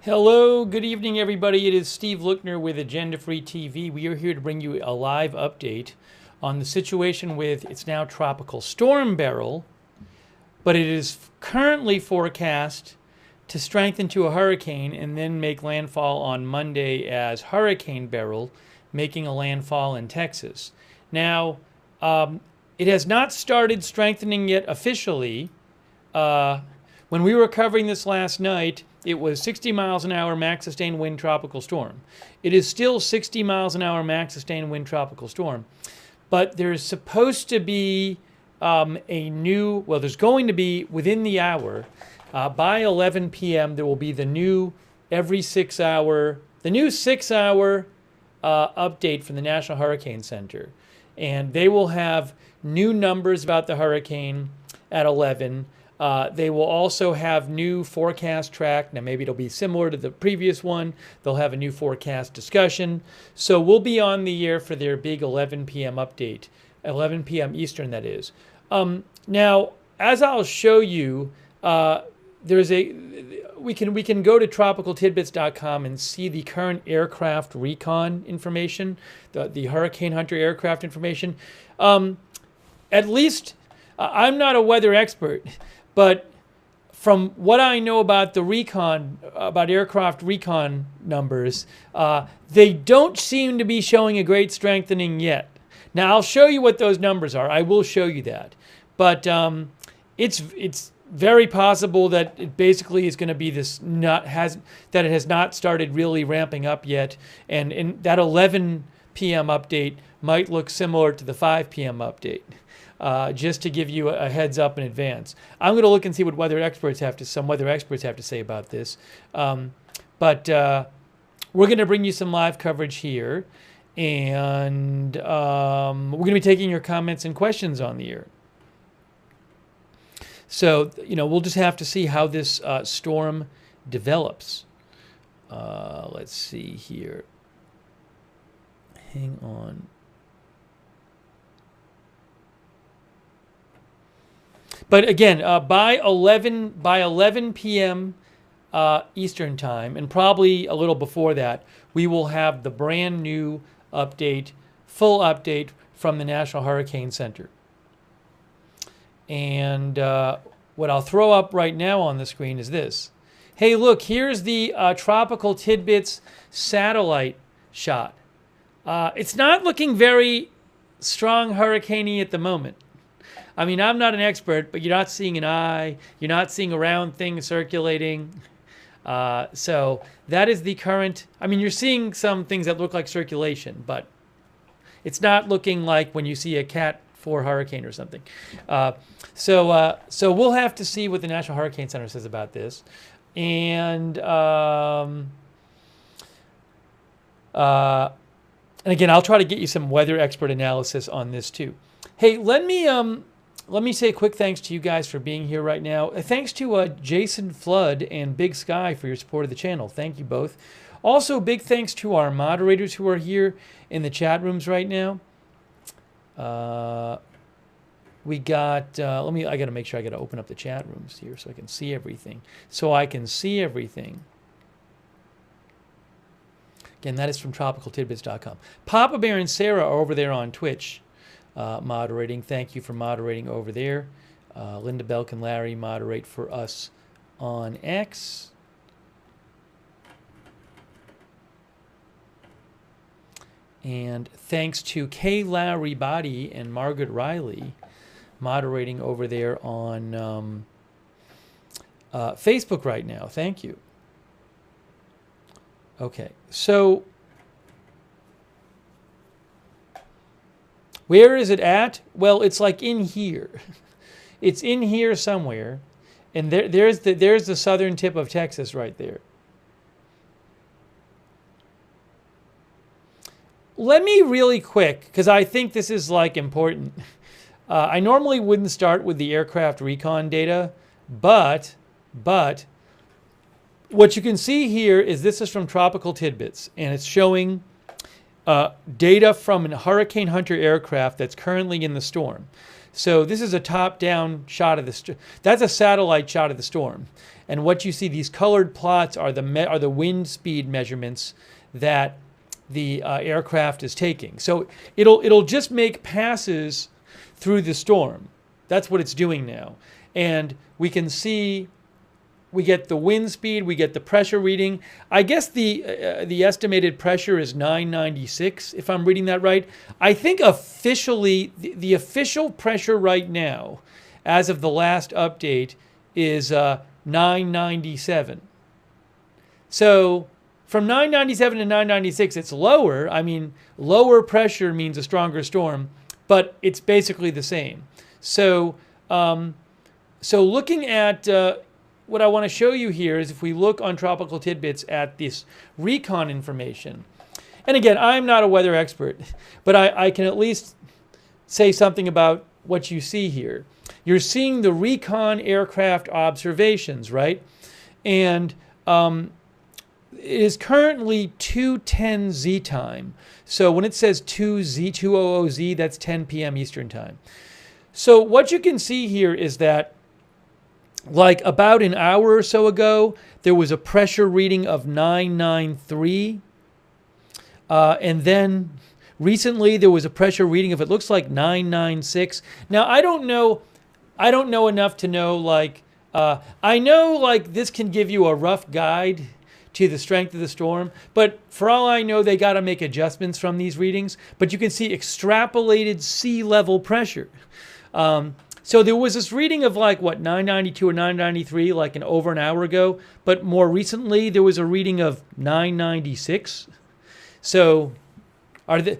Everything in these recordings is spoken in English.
Hello, good evening, everybody. It is Steve Lookner with Agenda Free TV. We are here to bring you a live update on the situation with, it's now Tropical Storm Beryl, but it is currently forecast to strengthen to a hurricane and then make landfall on Monday as Hurricane Beryl, making a landfall in Texas. Now, it has not started strengthening yet officially. When we were covering this last night, it was 60 miles an hour max sustained wind tropical storm. It is still 60 miles an hour max sustained wind tropical storm. But there's supposed to be there's going to be within the hour, by 11 p.m., there will be the new every 6 hour, the new 6 hour update from the National Hurricane Center. And they will have new numbers about the hurricane at 11. They will also have new forecast track. Now, maybe it'll be similar to the previous one. They'll have a new forecast discussion. So we'll be on the air for their big 11 p.m. update, 11 p.m. Eastern, that is. Now, as I'll show you, we can go to tropicaltidbits.com and see the current aircraft recon information, the Hurricane Hunter aircraft information. At least, I'm not a weather expert, but from what I know about the recon, about aircraft recon numbers, they don't seem to be showing a great strengthening yet. Now, I'll show you what those numbers are. I will show you that. But it's very possible that it basically is going to be this that it has not started really ramping up yet. And in that 11 p.m. update might look similar to the 5 p.m. update. Just to give you a heads up in advance. I'm going to look and see what some weather experts have to say about this. But we're going to bring you some live coverage here. And we're going to be taking your comments and questions on the air. So, we'll just have to see how this storm develops. Let's see here. Hang on. But again, by 11 p.m. Eastern time, and probably a little before that, we will have the brand new update, full update from the National Hurricane Center. And what I'll throw up right now on the screen is this. Hey, look, here's the Tropical Tidbits satellite shot. It's not looking very strong hurricane-y at the moment. I mean, I'm not an expert, but you're not seeing an eye. You're not seeing a round thing circulating. So that is the current. I mean, you're seeing some things that look like circulation, but it's not looking like when you see a Cat 4 hurricane or something. So we'll have to see what the National Hurricane Center says about this. And again, I'll try to get you some weather expert analysis on this too. Hey, let me say a quick thanks to you guys for being here right now. Thanks to Jason Flood and Big Sky for your support of the channel. Thank you both. Also, big thanks to our moderators who are here in the chat rooms right now. We got, I got to make sure I got to open up the chat rooms here so I can see everything. Again, that is from tropicaltidbits.com. Papa Bear and Sarah are over there on Twitch moderating. Thank you for moderating over there. Linda Belk and Larry moderate for us on X. And thanks to Kay Lowry Body and Margaret Riley moderating over there on Facebook right now. Thank you. Okay, so where is it at? Well, it's like in here. It's in here somewhere, and there's the southern tip of Texas right there. Let me really quick, because I think this is like important. I normally wouldn't start with the aircraft recon data, but what you can see here is this is from Tropical Tidbits, and it's showing data from a Hurricane Hunter aircraft that's currently in the storm. So this is a top-down shot of the that's a satellite shot of the storm, and what you see, these colored plots are the wind speed measurements that the aircraft is taking. So it'll just make passes through the storm. That's what it's doing now, and we can see. We get the wind speed, we get the pressure reading. I guess the estimated pressure is 996, if I'm reading that right. I think officially, the official pressure right now, as of the last update, is 997. So from 997 to 996, it's lower. I mean, lower pressure means a stronger storm, but it's basically the same. So, so looking at what I want to show you here is if we look on Tropical Tidbits at this recon information. And again, I'm not a weather expert, but I can at least say something about what you see here. You're seeing the recon aircraft observations, right? And it is currently 2:10 Z time. So when it says 200Z, that's 10 p.m. Eastern time. So what you can see here is that like about an hour or so ago, there was a pressure reading of 993. And then recently there was a pressure reading of, it looks like 996. Now, I don't know enough to know, like, I know like this can give you a rough guide to the strength of the storm, but for all I know, they got to make adjustments from these readings. But you can see extrapolated sea level pressure. So there was this reading of like, what, 992 or 993, like over an hour ago. But more recently, there was a reading of 996. So are they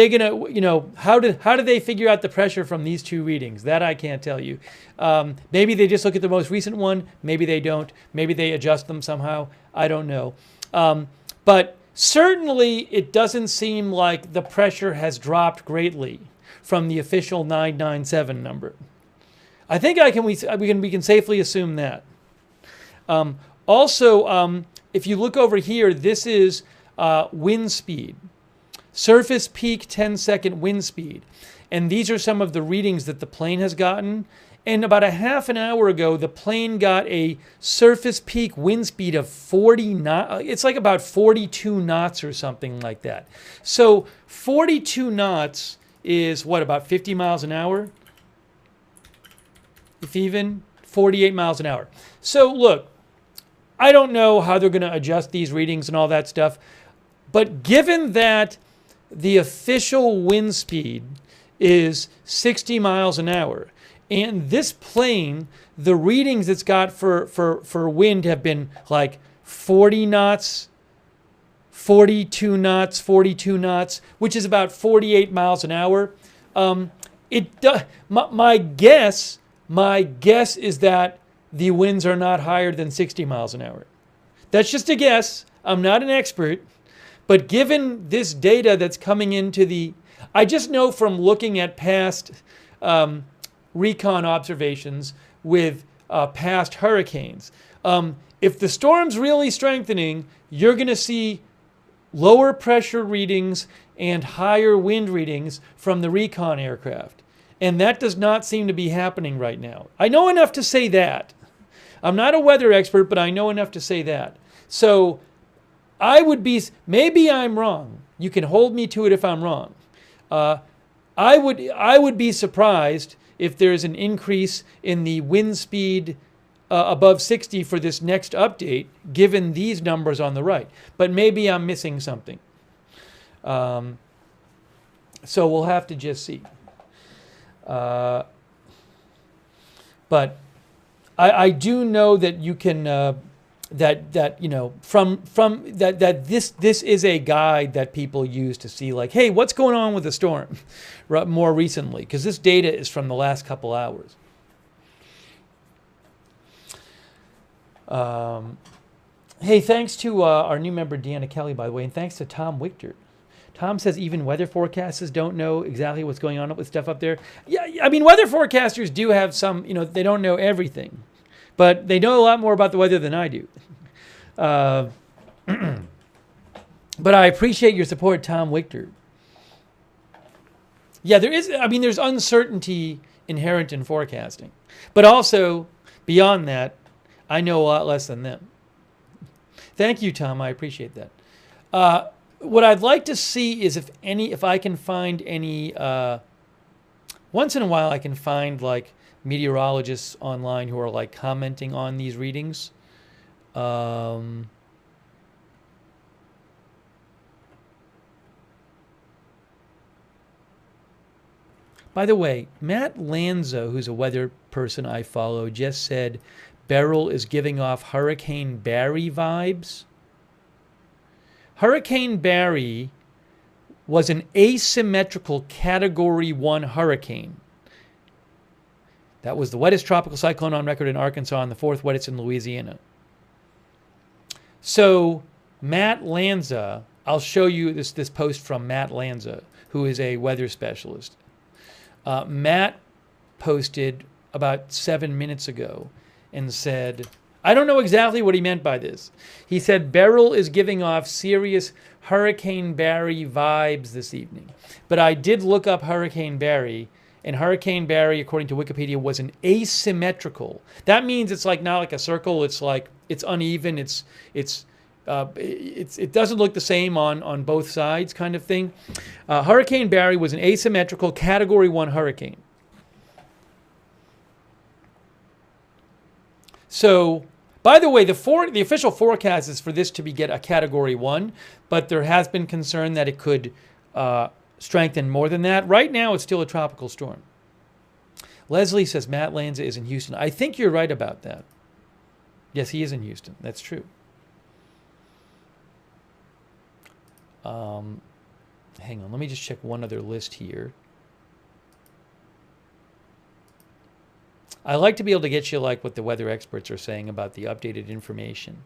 going to, you know, how do they figure out the pressure from these two readings? That I can't tell you. Maybe they just look at the most recent one. Maybe they don't. Maybe they adjust them somehow. I don't know. But certainly it doesn't seem like the pressure has dropped greatly from the official 997 number. I think we can safely assume that. Also, if you look over here, this is wind speed, surface peak 10-second wind speed, and these are some of the readings that the plane has gotten. And about a half an hour ago, the plane got a surface peak wind speed of 40 knots. It's like about 42 knots or something like that. So 42 knots is what, about 50 miles an hour? If even 48 miles an hour. So look, I don't know how they're going to adjust these readings and all that stuff, but given that the official wind speed is 60 miles an hour, and this plane, the readings it's got for wind have been like 40 knots, 42 knots, 42 knots, which is about 48 miles an hour. My guess is that the winds are not higher than 60 miles an hour. That's just a guess. I'm not an expert. But given this data that's coming into I just know from looking at past recon observations with past hurricanes, if the storm's really strengthening, you're going to see lower pressure readings and higher wind readings from the recon aircraft. And that does not seem to be happening right now. I know enough to say that. I'm not a weather expert, but I know enough to say that. So I would be, maybe I'm wrong. You can hold me to it if I'm wrong. I would be surprised if there's an increase in the wind speed above 60 for this next update, given these numbers on the right. But maybe I'm missing something. So we'll have to just see. But I do know that you can that you know from that this is a guide that people use to see, like, hey, what's going on with the storm more recently, because this data is from the last couple hours. Hey, thanks to our new member Deanna Kelly, by the way, and thanks to Tom Wichter. Tom says even weather forecasters don't know exactly what's going on with stuff up there. Yeah, I mean, weather forecasters do have some, you know, they don't know everything, but they know a lot more about the weather than I do. But I appreciate your support, Tom Wichter. Yeah, there is, I mean, there's uncertainty inherent in forecasting, but also beyond that, I know a lot less than them. Thank you, Tom. I appreciate that. What I'd like to see is if I can find any, once in a while I can find like meteorologists online who are like commenting on these readings. By the way, Matt Lanza, who's a weather person I follow, just said Beryl is giving off Hurricane Barry vibes. Hurricane Barry was an asymmetrical Category 1 hurricane. That was the wettest tropical cyclone on record in Arkansas and the fourth wettest in Louisiana. So Matt Lanza, I'll show you this post from Matt Lanza, who is a weather specialist. Matt posted about 7 minutes ago and said, I don't know exactly what he meant by this. He said, Beryl is giving off serious Hurricane Barry vibes this evening. But I did look up Hurricane Barry, and Hurricane Barry, according to Wikipedia, was an asymmetrical. That means it's like not like a circle. It's like it's uneven. It doesn't look the same on both sides, kind of thing. Hurricane Barry was an asymmetrical Category 1 hurricane. So, by the way, the official forecast is for this to get a Category 1, but there has been concern that it could strengthen more than that. Right now, it's still a tropical storm. Leslie says Matt Lanza is in Houston. I think you're right about that. Yes, he is in Houston. That's true. Hang on, let me just check one other list here. I like to be able to get you like what the weather experts are saying about the updated information.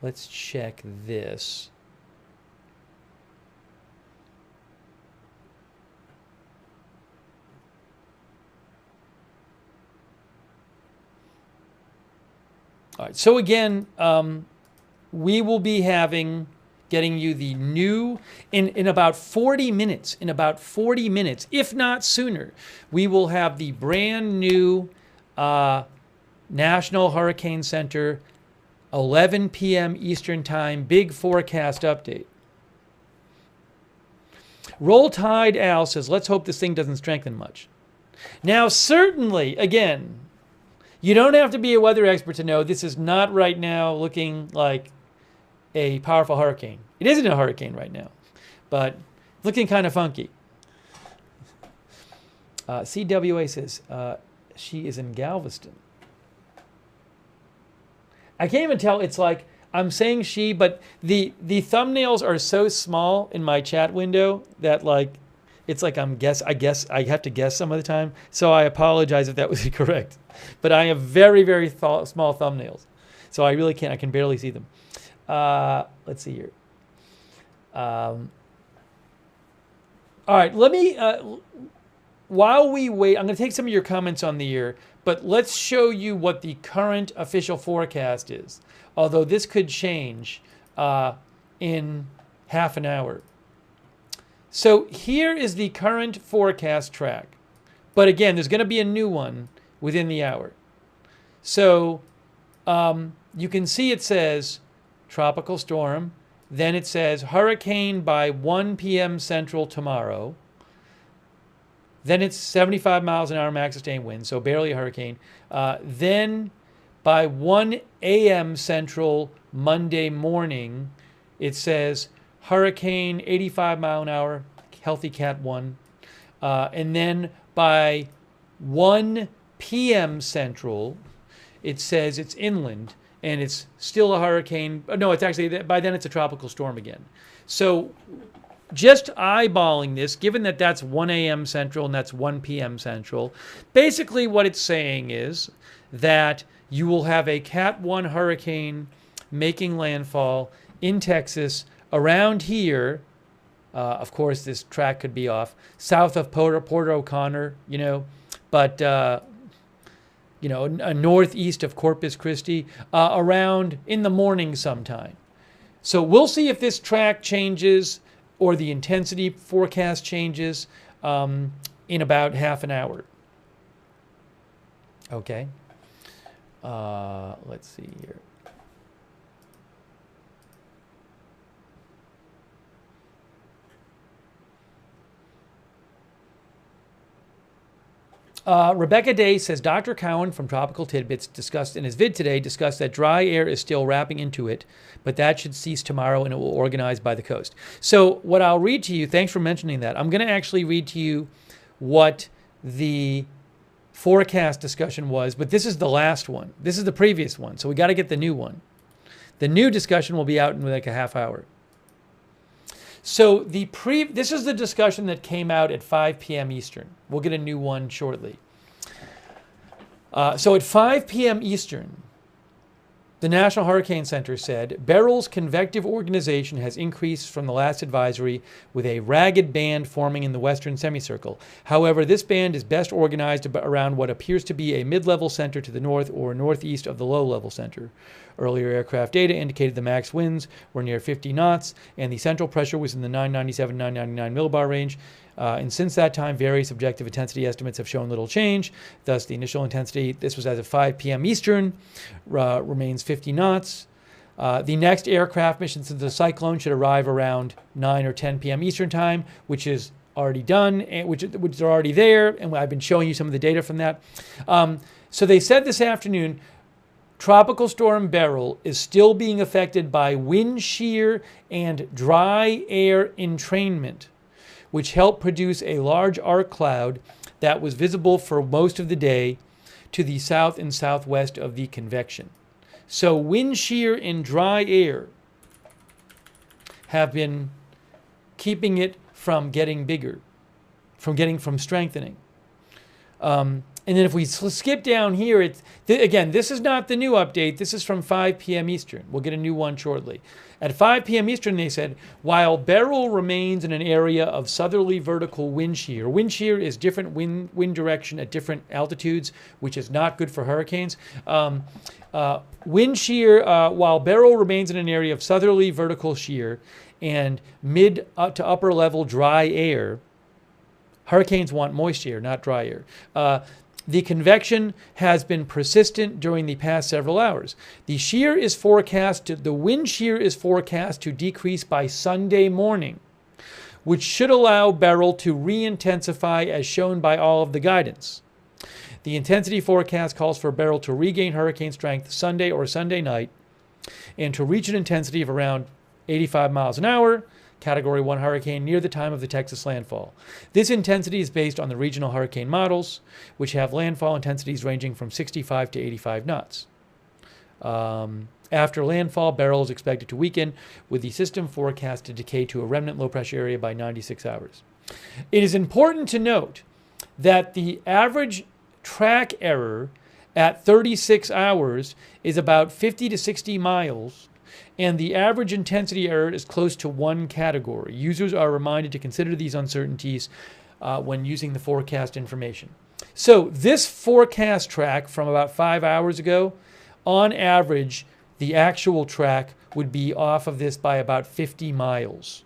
Let's check this. All right, so again, we will be getting you the new, in about 40 minutes, if not sooner, we will have the brand new National Hurricane Center 11 p.m. Eastern Time big forecast update. Roll Tide Al says, let's hope this thing doesn't strengthen much. Now, certainly, again, you don't have to be a weather expert to know this is not right now looking like a powerful hurricane. It isn't a hurricane right now, but looking kind of funky. CWA says she is in Galveston. I can't even tell. It's like I'm saying she, but the thumbnails are so small in my chat window that like it's like I guess I have to guess some of the time. So I apologize if that was incorrect. But I have very, very small thumbnails, so I really can't. I can barely see them. Let's see here. All right, let me, while we wait, I'm going to take some of your comments on the year, but let's show you what the current official forecast is, although this could change in half an hour. So here is the current forecast track, but again, there's going to be a new one within the hour. So you can see it says tropical storm. Then it says hurricane by 1 p.m. Central tomorrow. Then it's 75 miles an hour max sustained wind, so barely a hurricane. Then by 1 a.m. Central Monday morning, it says hurricane 85 mile an hour, healthy Cat 1. And then by 1 p.m. Central, it says it's inland and it's still a hurricane. No, it's actually, by then it's a tropical storm again. So just eyeballing this, given that that's 1 a.m. Central and that's 1 p.m. Central, basically what it's saying is that you will have a Cat 1 hurricane making landfall in Texas around here. Of course, this track could be off, south of Port O'Connor, but, northeast of Corpus Christi, around in the morning sometime. So we'll see if this track changes or the intensity forecast changes in about half an hour. Okay. Let's see here. Rebecca Day says Dr. Cowan from Tropical Tidbits discussed in his vid today that dry air is still wrapping into it, but that should cease tomorrow and it will organize by the coast. So what I'll read to you, thanks for mentioning that. I'm going to actually read to you what the forecast discussion was, but this is the last one. This is the previous one, so we got to get the new one. The new discussion will be out in like a half hour. So this is the discussion that came out at 5 p.m. Eastern. We'll get a new one shortly. So at 5 p.m. Eastern, the National Hurricane Center said, Beryl's convective organization has increased from the last advisory with a ragged band forming in the western semicircle. However, this band is best organized around what appears to be a mid-level center to the north or northeast of the low-level center. Earlier aircraft data indicated the max winds were near 50 knots, and the central pressure was in the 997, 999 millibar range. And since that time, various objective intensity estimates have shown little change. Thus, the initial intensity, this was as of 5 p.m. Eastern, remains 50 knots. The next aircraft mission to the cyclone should arrive around 9 or 10 p.m. Eastern time, which is already done, and which are already there, and I've been showing you some of the data from that. So they said this afternoon, Tropical Storm Beryl is still being affected by wind shear and dry air entrainment, which helped produce a large arc cloud that was visible for most of the day to the south and southwest of the convection. So wind shear and dry air have been keeping it from getting bigger, from strengthening. And then if we skip down here, again, this is not the new update. This is from 5 p.m. Eastern. We'll get a new one shortly. At 5 p.m. Eastern, they said, while Beryl remains in an area of southerly vertical wind shear is different wind direction at different altitudes, which is not good for hurricanes. Wind shear, while Beryl remains in an area of southerly vertical shear and mid to upper level dry air, hurricanes want moist air, not dry air. The convection has been persistent during the past several hours. The wind shear is forecast to decrease by Sunday morning, which should allow Beryl to re-intensify as shown by all of the guidance. The intensity forecast calls for Beryl to regain hurricane strength Sunday or Sunday night and to reach an intensity of around 85 miles an hour, Category 1 hurricane, near the time of the Texas landfall. This intensity is based on the regional hurricane models, which have landfall intensities ranging from 65 to 85 knots. After landfall, Beryl is expected to weaken, with the system forecast to decay to a remnant low-pressure area by 96 hours. It is important to note that the average track error at 36 hours is about 50 to 60 miles, and the average intensity error is close to 1 category. Users are reminded to consider these uncertainties when using the forecast information. So this forecast track from about 5 hours ago, on average, the actual track would be off of this by about 50 miles.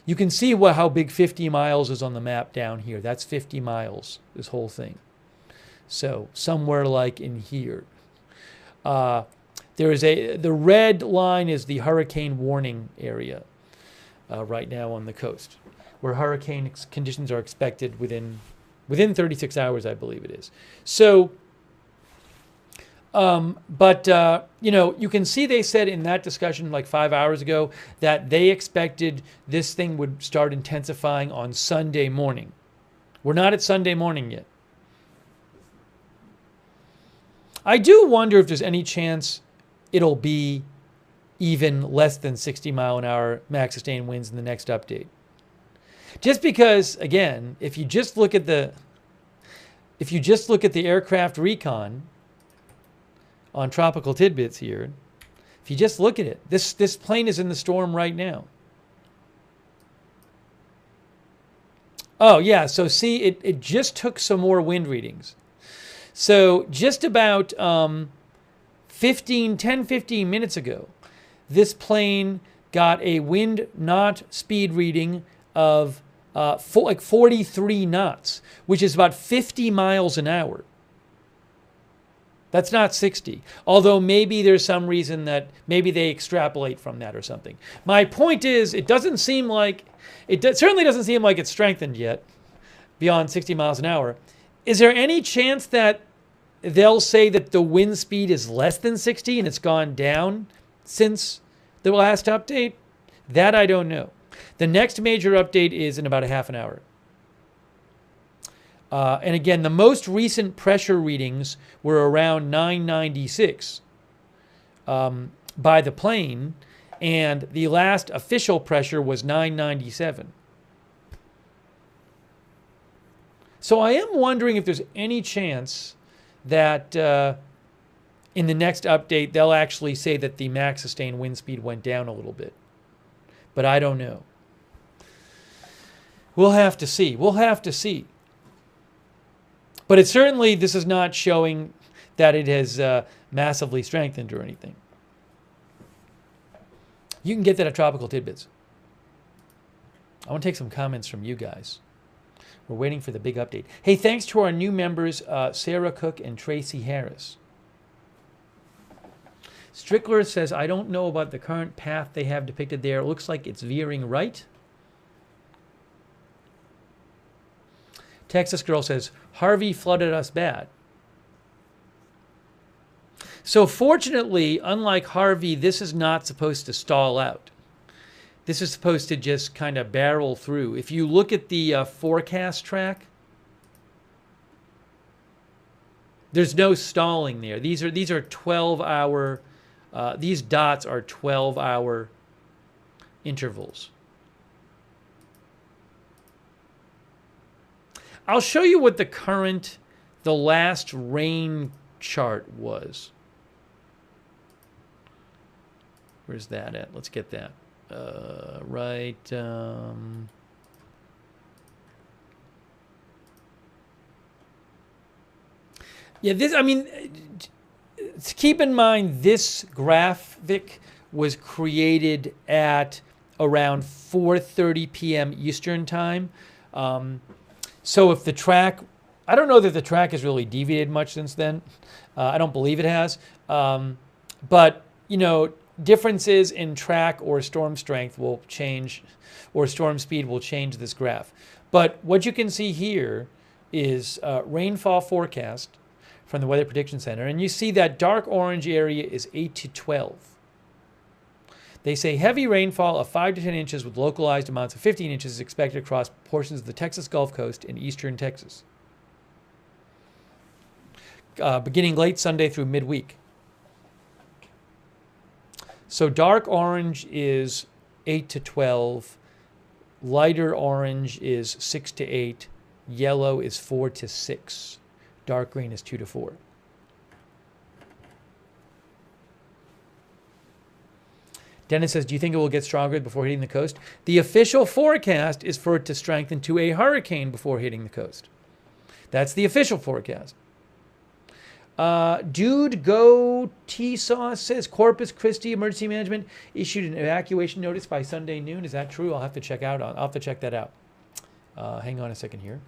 You can see how big 50 miles is on the map down here. That's 50 miles, this whole thing. So somewhere like in here. the red line is the hurricane warning area right now on the coast, where hurricane conditions are expected within 36 hours, I believe it is. So, you can see they said in that discussion like 5 hours ago that they expected this thing would start intensifying on Sunday morning. We're not at Sunday morning yet. I do wonder if there's any chance it'll be even less than 60 mile an hour max sustained winds in the next update. Just because, again, if you just look at the aircraft recon on Tropical Tidbits here, if you just look at it, this plane is in the storm right now. Oh yeah, so see, it just took some more wind readings. So just about 15 minutes ago, this plane got a wind knot speed reading of 43 knots, which is about 50 miles an hour. That's not 60, although maybe there's some reason that maybe they extrapolate from that or something. My point is, it certainly doesn't seem like it's strengthened yet beyond 60 miles an hour. Is there any chance that they'll say that the wind speed is less than 60 and it's gone down since the last update? That I don't know. The next major update is in about a half an hour. And again, the most recent pressure readings were around 996 by the plane, and the last official pressure was 997. So I am wondering if there's any chance that in the next update they'll actually say that the max sustained wind speed went down a little bit. But I don't know. We'll have to see. But this is not showing that it has massively strengthened or anything. You can get that at Tropical Tidbits. I want to take some comments from you guys. We're waiting for the big update. Hey, thanks to our new members, Sarah Cook and Tracy Harris. Strickler says, I don't know about the current path they have depicted there. It looks like it's veering right. Texas Girl says, Harvey flooded us bad. So fortunately, unlike Harvey, this is not supposed to stall out. This is supposed to just kind of barrel through. If you look at the forecast track, there's no stalling there. These are 12-hour, these dots are 12-hour intervals. I'll show you what the last rain chart was. Where's that at? Let's get that. Right. Keep in mind this graphic was created at around 4:30 p.m. Eastern time. So if the track, I don't know that the track has really deviated much since then. I don't believe it has. But, differences in track or storm strength will change, or storm speed will change this graph. But what you can see here is rainfall forecast from the Weather Prediction Center. And you see that dark orange area is 8 to 12. They say heavy rainfall of 5 to 10 inches with localized amounts of 15 inches is expected across portions of the Texas Gulf Coast and eastern Texas, beginning late Sunday through midweek. So dark orange is 8 to 12, lighter orange is 6 to 8, yellow is 4 to 6, dark green is 2 to 4. Dennis says, do you think it will get stronger before hitting the coast? The official forecast is for it to strengthen to a hurricane before hitting the coast. That's the official forecast. Dude Go T-Sauce says, Corpus Christi Emergency Management issued an evacuation notice by Sunday noon. Is that true? I'll have to check that out. Hang on a second here.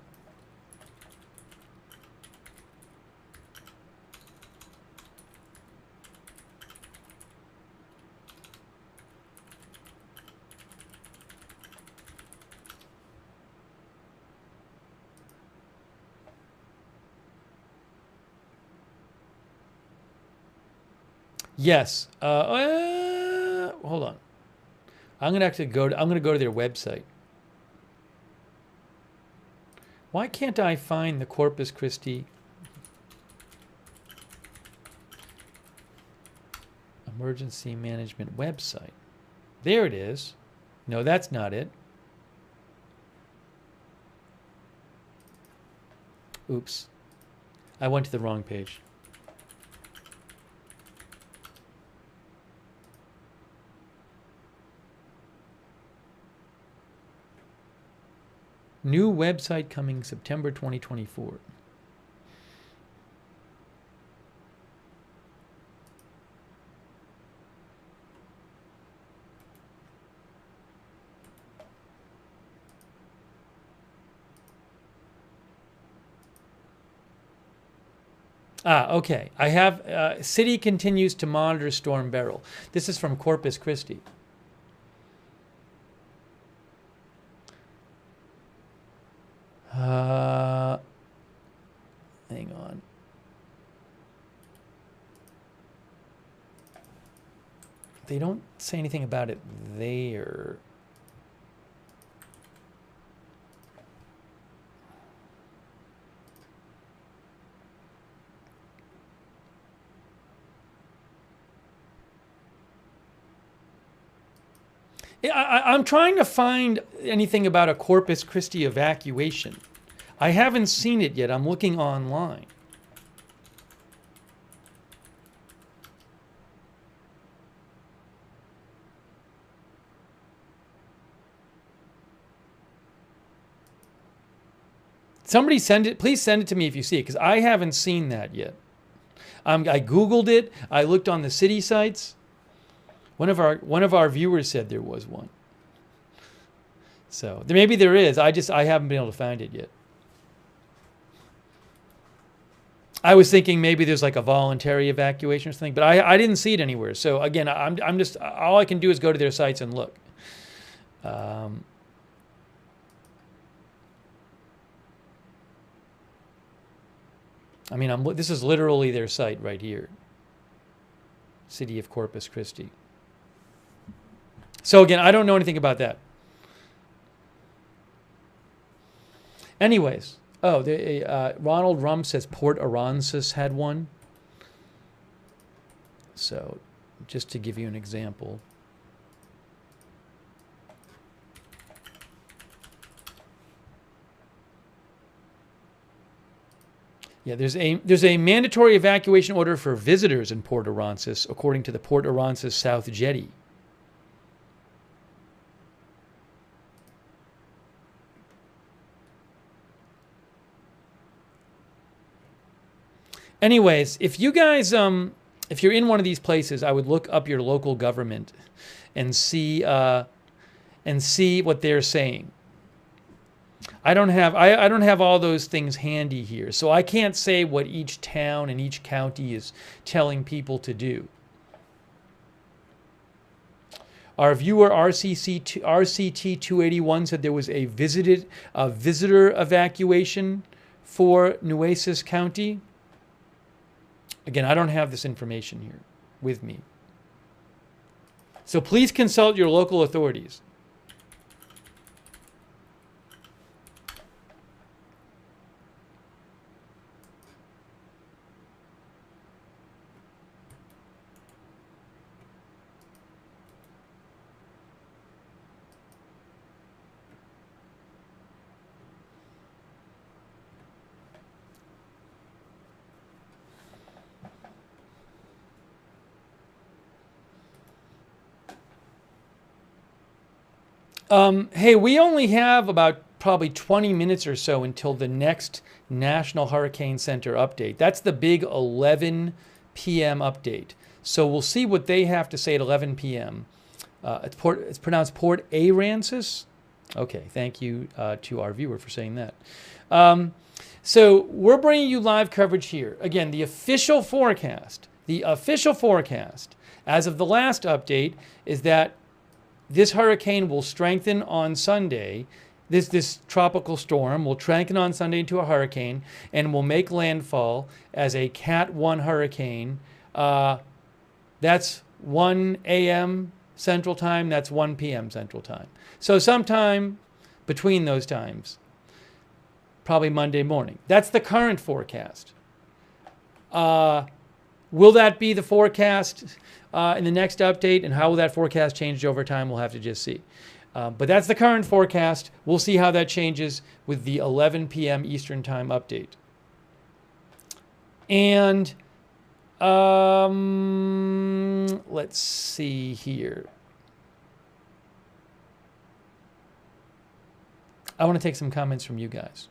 Yes. Hold on. I'm gonna actually go. I'm gonna go to their website. Why can't I find the Corpus Christi Emergency Management website? There it is. No, that's not it. Oops. I went to the wrong page. New website coming September 2024. Okay. I have, city continues to monitor Storm Beryl. This is from Corpus Christi. Hang on. They don't say anything about it there. I'm trying to find anything about a Corpus Christi evacuation. I haven't seen it yet. I'm looking online. Somebody send it. Please send it to me if you see it, because I haven't seen that yet. I Googled it. I looked on the city sites. One of our viewers said there was one. So maybe there is. I haven't been able to find it yet. I was thinking maybe there's like a voluntary evacuation or something, but I didn't see it anywhere. So again, I'm just, all I can do is go to their sites and look. I mean, this is literally their site right here. City of Corpus Christi. So again, I don't know anything about that. Anyways, Ronald Rum says Port Aransas had one. So just to give you an example. Yeah, there's a mandatory evacuation order for visitors in Port Aransas, according to the Port Aransas South Jetty. Anyways, if you guys, if you're in one of these places, I would look up your local government and see what they're saying. I don't have all those things handy here, so I can't say what each town and each county is telling people to do. Our viewer RCT 281 said there was a visitor evacuation for Nueces County. Again, I don't have this information here with me. So please consult your local authorities. Hey, we only have about probably 20 minutes or so until the next National Hurricane Center update. That's the big 11 p.m. update. So we'll see what they have to say at 11 p.m. It's pronounced Port Aransas. Okay, thank you to our viewer for saying that. So we're bringing you live coverage here. Again, the official forecast as of the last update is that this hurricane will strengthen on Sunday. This tropical storm will strengthen on Sunday into a hurricane and will make landfall as a Cat 1 hurricane That's 1 a.m. Central Time. That's 1 p.m. Central Time. So sometime between those times, probably Monday morning. That's the current forecast. Will that be the forecast in the next update? And how will that forecast change over time? We'll have to just see. But that's the current forecast. We'll see how that changes with the 11 p.m. Eastern Time update. And let's see here. I want to take some comments from you guys.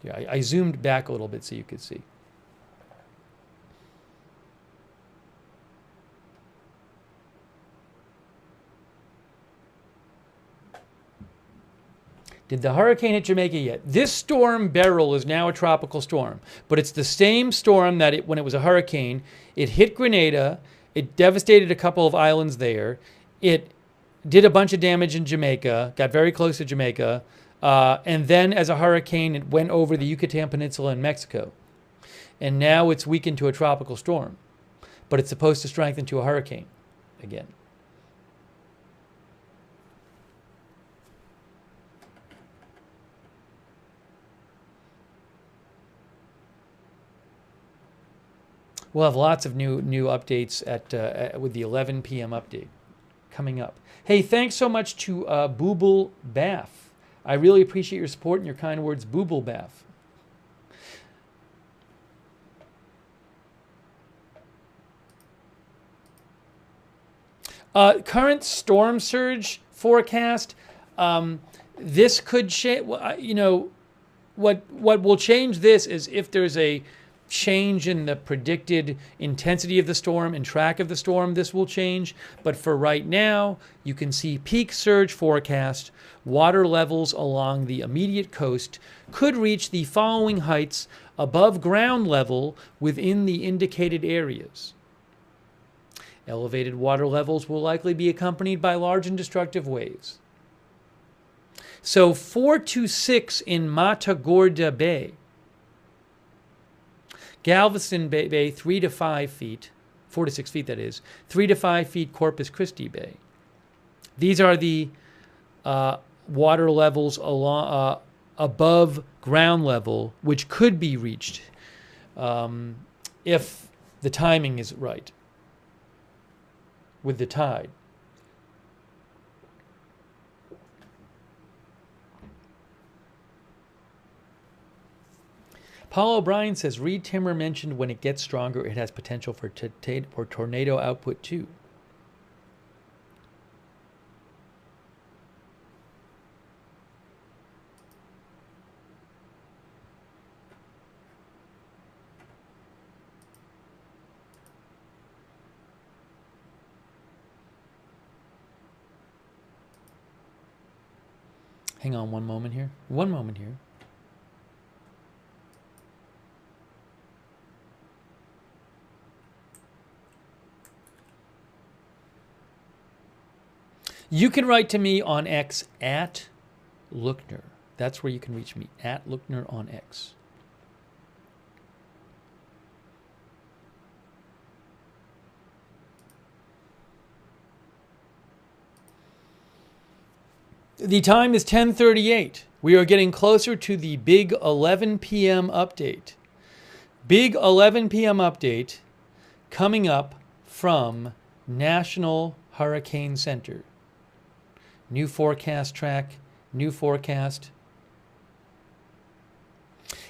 Yeah, I zoomed back a little bit so you could see. Did the hurricane hit Jamaica yet? This Storm Beryl is now a tropical storm, but it's the same storm that when it was a hurricane, it hit Grenada, it devastated a couple of islands there, it did a bunch of damage in Jamaica, got very close to Jamaica, and then as a hurricane, it went over the Yucatán Peninsula in Mexico. And now it's weakened to a tropical storm, but it's supposed to strengthen to a hurricane again. We'll have lots of new updates with the 11 p.m. update coming up. Hey, thanks so much to Booble Baff. I really appreciate your support and your kind words, Booble Baff. Current storm surge forecast. This could change. You know, what will change this is if there's a change in the predicted intensity of the storm and track of the storm. This will change, but for right now, you can see peak surge forecast. Water levels along the immediate coast could reach the following heights above ground level within the indicated areas. Elevated water levels will likely be accompanied by large and destructive waves. So 4 to 6 in Matagorda Bay. Galveston Bay, 3 to 5 feet, 4 to 6 feet that is, 3 to 5 feet Corpus Christi Bay. These are the water levels along, above ground level, which could be reached if the timing is right with the tide. Paul O'Brien says, Reed Timmer mentioned when it gets stronger, it has potential for tornado output too. Hang on one moment here. One moment here. You can write to me on X at Lookner. That's where you can reach me, at Lookner on X. The time is 10:38. We are getting closer to the big 11 p.m. update. Big 11 p.m. update coming up from National Hurricane Center. New forecast track, new forecast.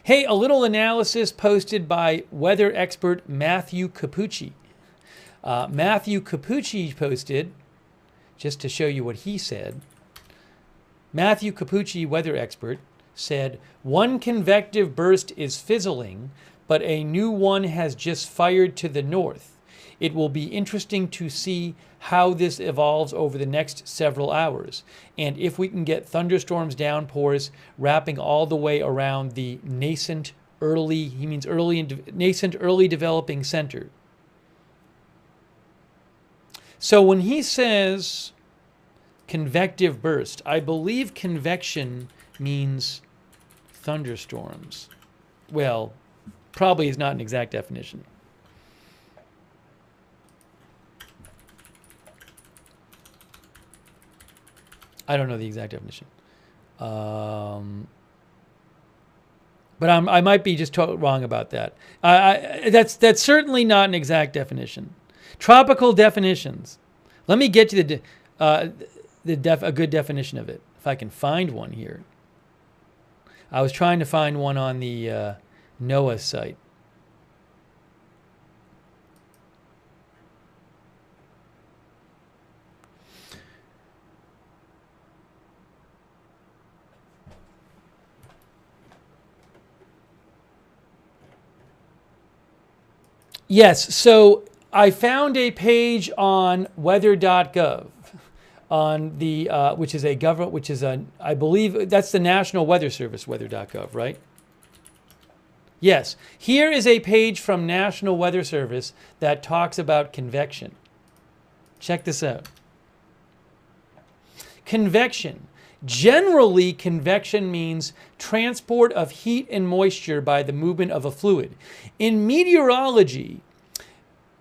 Hey, a little analysis posted by weather expert Matthew Capucci. Matthew Capucci posted, just to show you what he said, Matthew Capucci, weather expert, said, one convective burst is fizzling, but a new one has just fired to the north. It will be interesting to see how this evolves over the next several hours, and if we can get thunderstorms, downpours wrapping all the way around the nascent early, he means nascent early developing center. So when he says convective burst, I believe convection means thunderstorms. Well, probably is not an exact definition. I don't know the exact definition. But I might be just wrong about that. That's certainly not an exact definition. Tropical definitions. Let me get you a good definition of it, if I can find one here. I was trying to find one on the NOAA site. Yes, so I found a page on weather.gov on the which is a government, which is I believe that's the National Weather Service, weather.gov, right? Yes. Here is a page from National Weather Service that talks about convection. Check this out. Convection. Generally, convection means transport of heat and moisture by the movement of a fluid. In meteorology,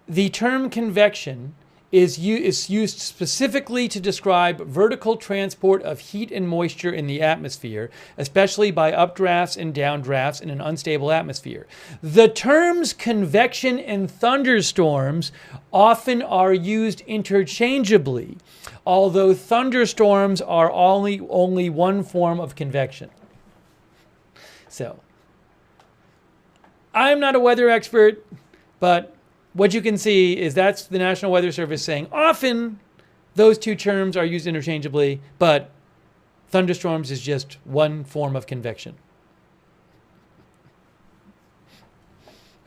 the term convection is used specifically to describe vertical transport of heat and moisture in the atmosphere, especially by updrafts and downdrafts in an unstable atmosphere. The terms convection and thunderstorms often are used interchangeably, although thunderstorms are only one form of convection. So, I'm not a weather expert, but what you can see is that's the National Weather Service saying often those two terms are used interchangeably, but thunderstorms is just one form of convection.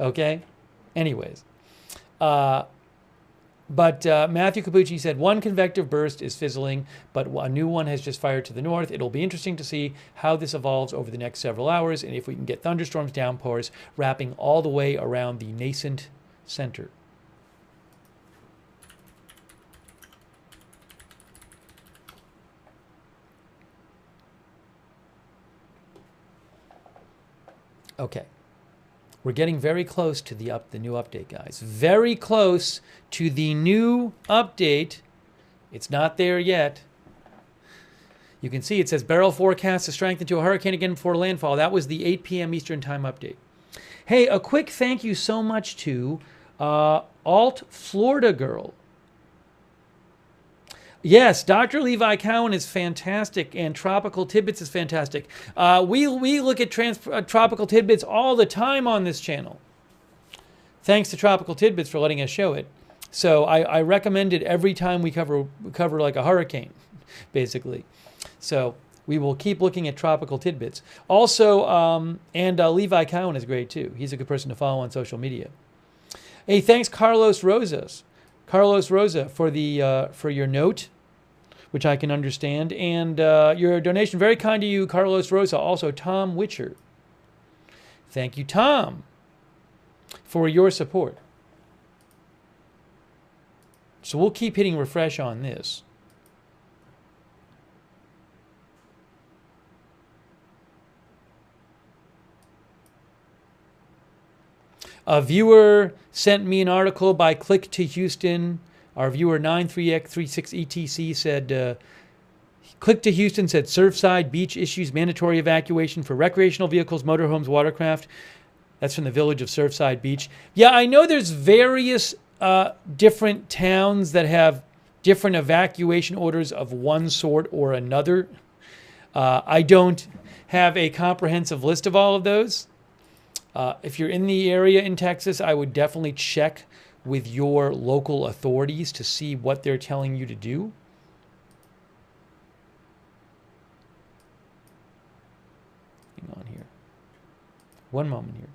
Okay? Anyways. But Matthew Capucci said, one convective burst is fizzling, but a new one has just fired to the north. It'll be interesting to see how this evolves over the next several hours and if we can get thunderstorms, downpours, wrapping all the way around the nascent center. Okay. We're getting very close to the new update, guys. Very close to the new update. It's not there yet. You can see it says Beryl forecasts to strengthen to a hurricane again before landfall. That was the 8 p.m. Eastern Time update. Hey, a quick thank you so much to Alt Florida Girl. Yes, Dr. Levi Cowan is fantastic, and Tropical Tidbits is fantastic. We look at Tropical Tidbits all the time on this channel. Thanks to Tropical Tidbits for letting us show it. So I recommend it every time we cover like a hurricane, basically. So we will keep looking at Tropical Tidbits. Also, Levi Cowan is great too. He's a good person to follow on social media. Hey, thanks Carlos Rosa, for your note, which I can understand, and your donation. Very kind to you, Carlos Rosa. Also, Tom Witcher. Thank you, Tom, for your support. So we'll keep hitting refresh on this. A viewer sent me an article by Click to Houston. Our viewer 93X36ETC said, Click to Houston said, Surfside Beach issues mandatory evacuation for recreational vehicles, motorhomes, watercraft. That's from the village of Surfside Beach. Yeah, I know there's various different towns that have different evacuation orders of one sort or another. I don't have a comprehensive list of all of those. If you're in the area in Texas, I would definitely check with your local authorities to see what they're telling you to do. Hang on here. One moment here.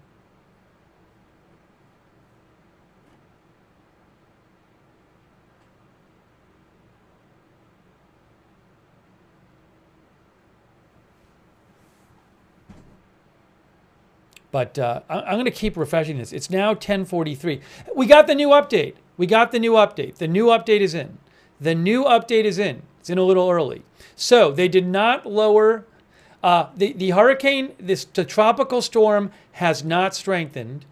But I'm going to keep refreshing this. It's now 10:43. We got the new update. The new update is in. It's in a little early. So they did not lower the hurricane. The tropical storm has not strengthened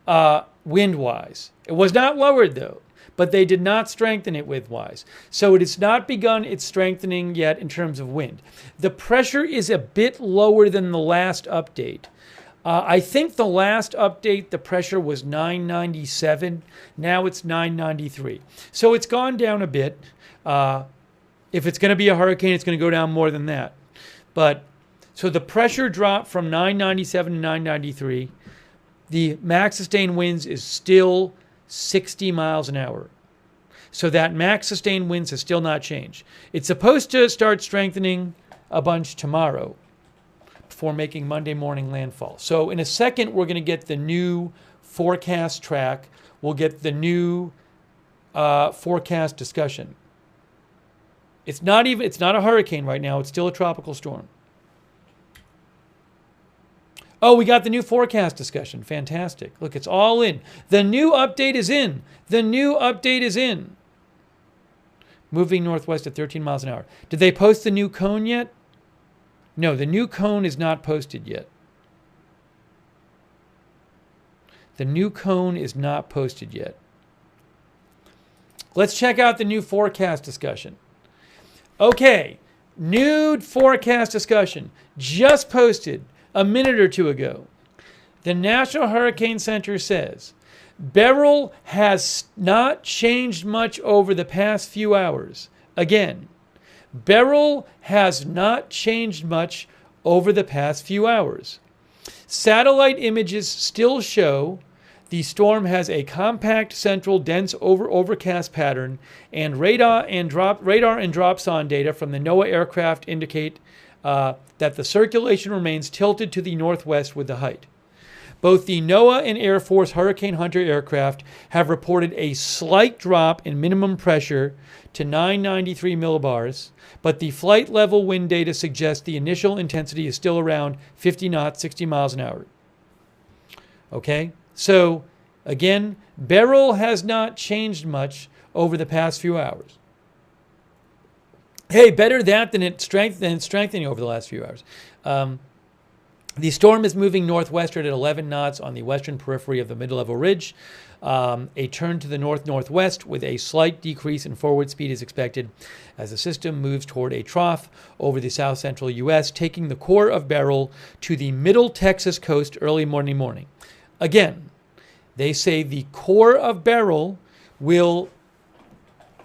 wind-wise. It was not lowered though. but they did not strengthen it widthwise. So it has not begun its strengthening yet in terms of wind. The pressure is a bit lower than the last update. I think the last update, the pressure was 997. Now it's 993. So it's gone down a bit. If it's going to be a hurricane, it's going to go down more than that. But so the pressure dropped from 997 to 993. The max sustained winds is still 60 miles an hour. So that max sustained winds has still not changed. It's supposed to start strengthening a bunch tomorrow before making Monday morning landfall. So in a second, we're going to get the new forecast track. We'll get the new forecast discussion. It's not a hurricane right now. It's still a tropical storm. Oh, we got the new forecast discussion. Fantastic. Look, it's all in. The new update is in. The new update is in. Moving northwest at 13 miles an hour. Did they post the new cone yet? No, the new cone is not posted yet. The new cone is not posted yet. Let's check out the new forecast discussion. Okay, new forecast discussion just posted a minute or two ago. The National Hurricane Center says Beryl has not changed much over the past few hours. Again, Beryl has not changed much over the past few hours. Satellite images still show the storm has a compact central dense overcast pattern, and radar and dropson data from the NOAA aircraft indicate that the circulation remains tilted to the northwest with the height. Both the NOAA and Air Force Hurricane Hunter aircraft have reported a slight drop in minimum pressure to 993 millibars, but the flight level wind data suggests the initial intensity is still around 50 knots, 60 miles an hour. Okay, so again, Beryl has not changed much over the past few hours. Hey, better that than it's strengthening over the last few hours. The storm is moving northwestward at 11 knots on the western periphery of the mid-level ridge. A turn to the north-northwest with a slight decrease in forward speed is expected as the system moves toward a trough over the south-central U.S., taking the core of Beryl to the middle Texas coast early morning. Again, they say the core of Beryl will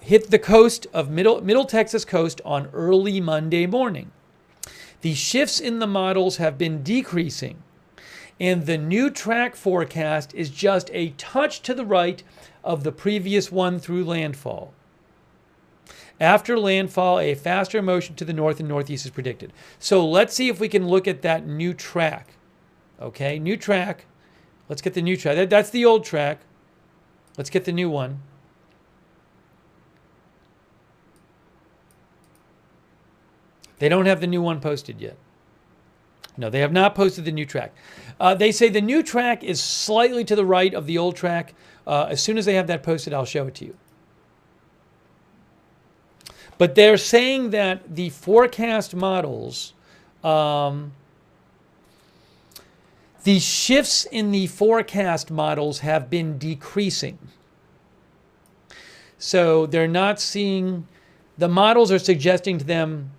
hit the coast of middle Texas coast on early Monday morning. The shifts in the models have been decreasing, and the new track forecast is just a touch to the right of the previous one through landfall. After landfall, a faster motion to the north and northeast is predicted. So let's see if we can look at that new track. Okay, new track. Let's get the new track. That's the old track. Let's get the new one. They don't have the new one posted yet. No, they have not posted the new track. They say the new track is slightly to the right of the old track. As soon as they have that posted, I'll show it to you. But they're saying that the forecast models, the shifts in the forecast models have been decreasing. So they're not seeing, the models are suggesting to them,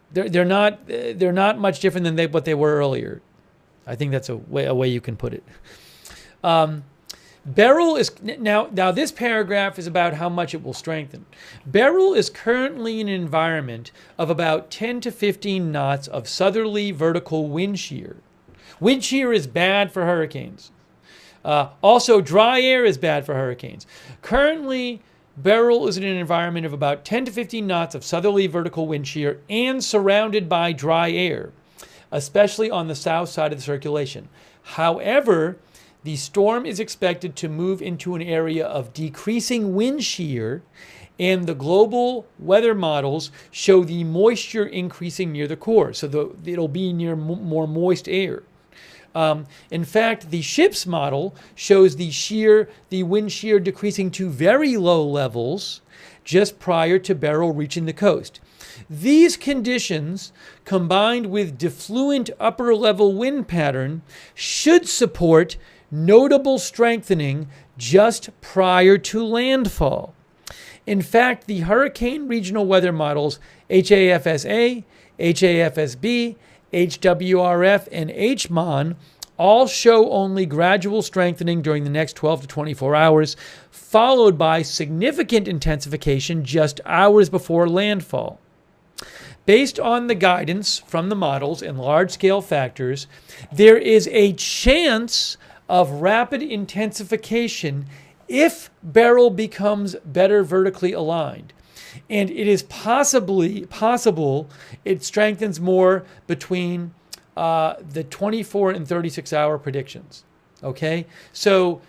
they're not much different than what they were earlier. I think that's a way you can put it. Beryl is now this paragraph is about how much it will strengthen. Beryl is currently in an environment of about 10 to 15 knots of southerly vertical wind shear. Wind shear is bad for hurricanes. Also, dry air is bad for hurricanes. Currently, Beryl is in an environment of about 10 to 15 knots of southerly vertical wind shear and surrounded by dry air, especially on the south side of the circulation. However, the storm is expected to move into an area of decreasing wind shear, and the global weather models show the moisture increasing near the core. So it'll be near more moist air. In fact, the ship's model shows the wind shear decreasing to very low levels just prior to Beryl reaching the coast. These conditions, combined with defluent upper level wind pattern, should support notable strengthening just prior to landfall. In fact, the Hurricane Regional Weather Models, HAFS-A, HAFS-B, HWRF, and HMON, all show only gradual strengthening during the next 12 to 24 hours, followed by significant intensification just hours before landfall. Based on the guidance from the models and large-scale factors, there is a chance of rapid intensification if Beryl becomes better vertically aligned. And it is possible it strengthens more between the 24 and 36 hour predictions. Okay? So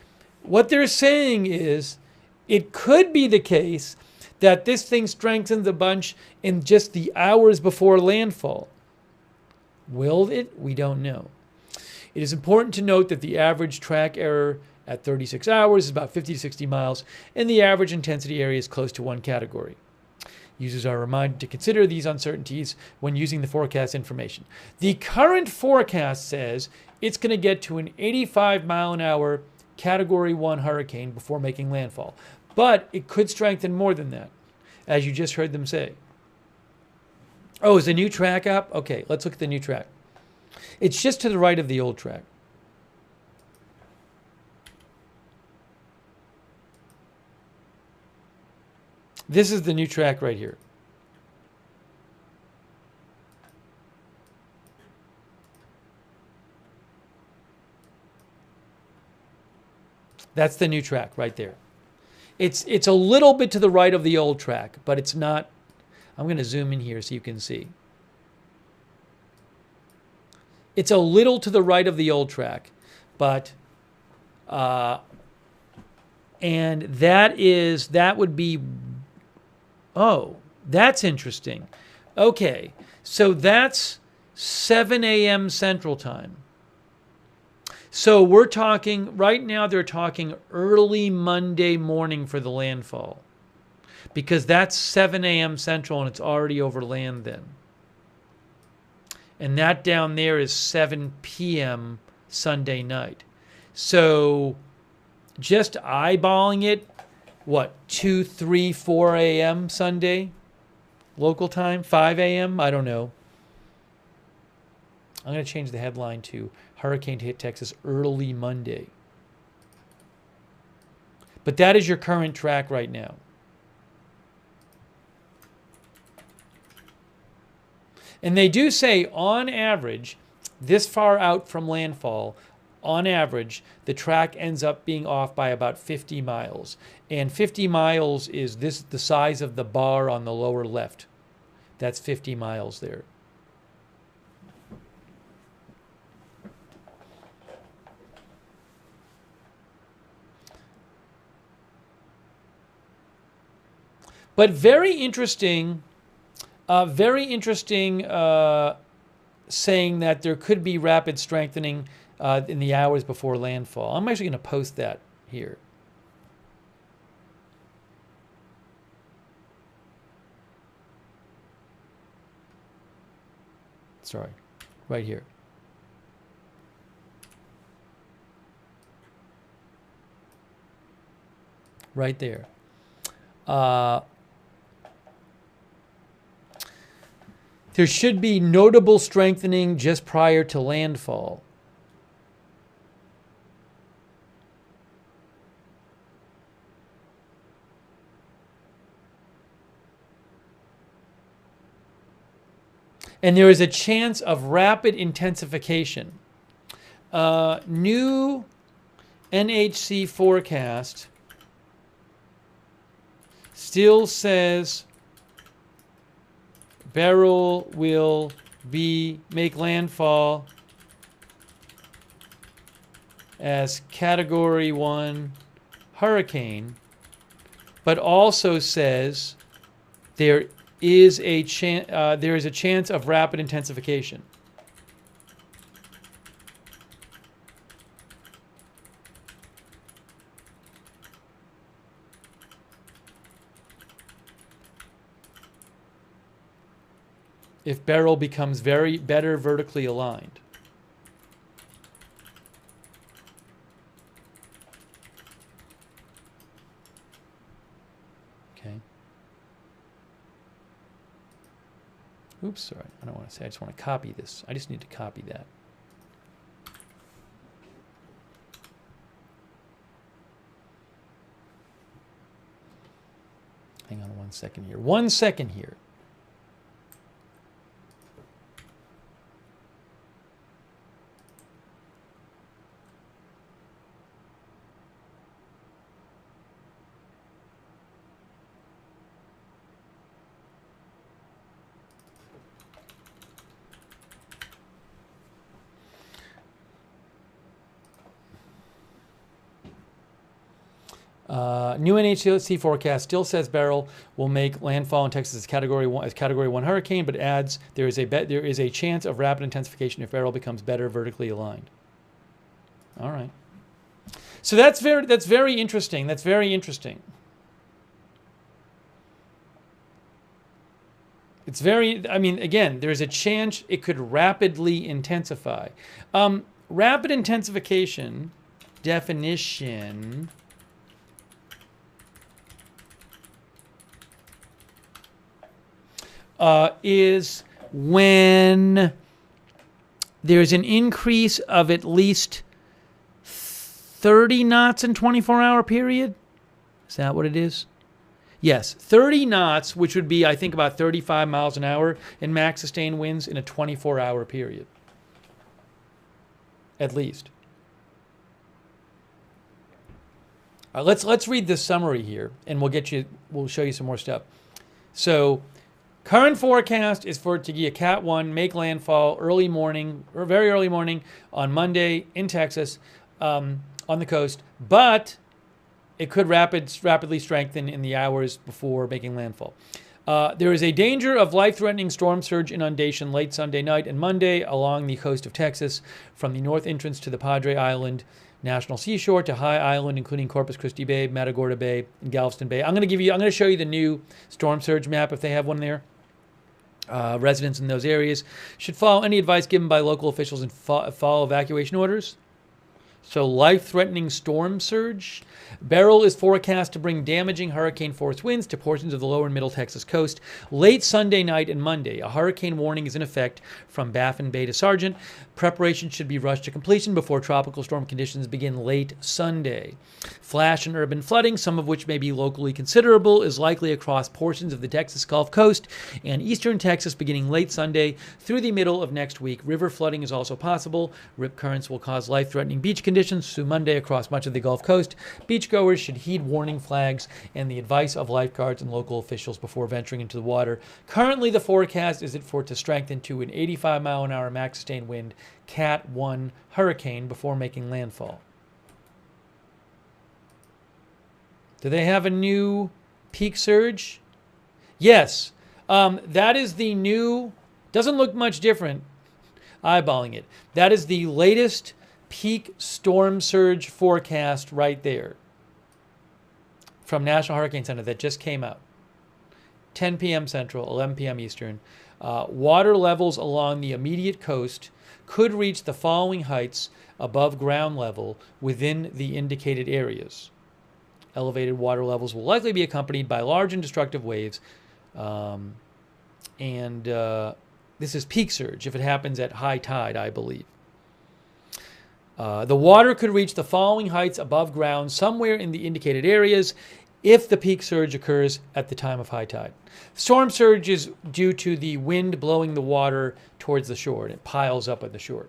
what they're saying is it could be the case that this thing strengthens a bunch in just the hours before landfall. Will it? We don't know. It is important to note that the average track error at 36 hours is about 50 to 60 miles, and the average intensity area is close to 1 category. Users are reminded to consider these uncertainties when using the forecast information. The current forecast says it's going to get to an 85 mile an hour Category 1 hurricane before making landfall. But it could strengthen more than that, as you just heard them say. Oh, is the new track up? Okay, let's look at the new track. It's just to the right of the old track. This is the new track right here. That's the new track right there. It's a little bit to the right of the old track, but it's not. I'm going to zoom in here so you can see. It's a little to the right of the old track, but and that would be. Oh, that's interesting. Okay, so that's 7 a.m. Central Time. So we're talking, right now they're talking early Monday morning for the landfall, because that's 7 a.m. Central and it's already over land then. And that down there is 7 p.m. Sunday night. So just eyeballing it, what, 2, 3, 4 a.m. Sunday local time, 5 a.m.? I don't know. I'm going to change the headline to Hurricane to hit Texas early Monday. But that is your current track right now. And they do say, on average, this far out from landfall, on average, the track ends up being off by about 50 miles. And 50 miles is the size of the bar on the lower left. That's 50 miles there. But very interesting saying that there could be rapid strengthening in the hours before landfall. I'm actually going to post that here. Sorry, right here. Right there. There should be notable strengthening just prior to landfall. And there is a chance of rapid intensification. New NHC forecast still says Beryl will make landfall as Category 1 hurricane, but also says there is a chance of rapid intensification. If Beryl becomes better vertically aligned. Oops, sorry. I don't want to say. I just want to copy this. I just need to copy that. Hang on 1 second here. 1 second here. New NHC forecast still says Beryl will make landfall in Texas as Category 1 hurricane, but adds there is a chance of rapid intensification if Beryl becomes better vertically aligned. All right. So that's very interesting. That's very interesting. It's very. I mean, again, there's a chance it could rapidly intensify. Rapid intensification definition. Is when there's an increase of at least 30 knots in 24-hour period. Is that what it is? Yes, 30 knots, which would be, I think, about 35 miles an hour in max sustained winds in a 24-hour period. At least. Let's read this summary here, and we'll show you some more stuff. So, current forecast is for it to be a Cat 1, make landfall early morning, or very early morning on Monday in Texas on the coast, but it could rapidly strengthen in the hours before making landfall. There is a danger of life-threatening storm surge inundation late Sunday night and Monday along the coast of Texas from the north entrance to the Padre Island National Seashore to High Island, including Corpus Christi Bay, Matagorda Bay, and Galveston Bay. I'm going to show you the new storm surge map if they have one there. Residents in those areas should follow any advice given by local officials and follow evacuation orders. So life-threatening storm surge. Beryl is forecast to bring damaging hurricane-force winds to portions of the lower and middle Texas coast late Sunday night and Monday. A hurricane warning is in effect from Baffin Bay to Sargent. Preparation should be rushed to completion before tropical storm conditions begin late Sunday. Flash and urban flooding, some of which may be locally considerable, is likely across portions of the Texas Gulf Coast and eastern Texas beginning late Sunday through the middle of next week. River flooding is also possible. Rip currents will cause life-threatening beach conditions through Monday across much of the Gulf Coast. Beachgoers should heed warning flags and the advice of lifeguards and local officials before venturing into the water. Currently, the forecast is for it to strengthen to an 85-mile-an-hour max sustained wind Cat 1 hurricane before making landfall. Do they have a new peak surge? Yes. That is the new, doesn't look much different, eyeballing it. That is the latest peak storm surge forecast right there from National Hurricane Center that just came out. 10 p.m. Central, 11 p.m. Eastern. Water levels along the immediate coast could reach the following heights above ground level within the indicated areas. Elevated water levels will likely be accompanied by large and destructive waves. This is peak surge if it happens at high tide, I believe. The water could reach the following heights above ground somewhere in the indicated areas if the peak surge occurs at the time of high tide. Storm surge is due to the wind blowing the water towards the shore, and it piles up at the shore.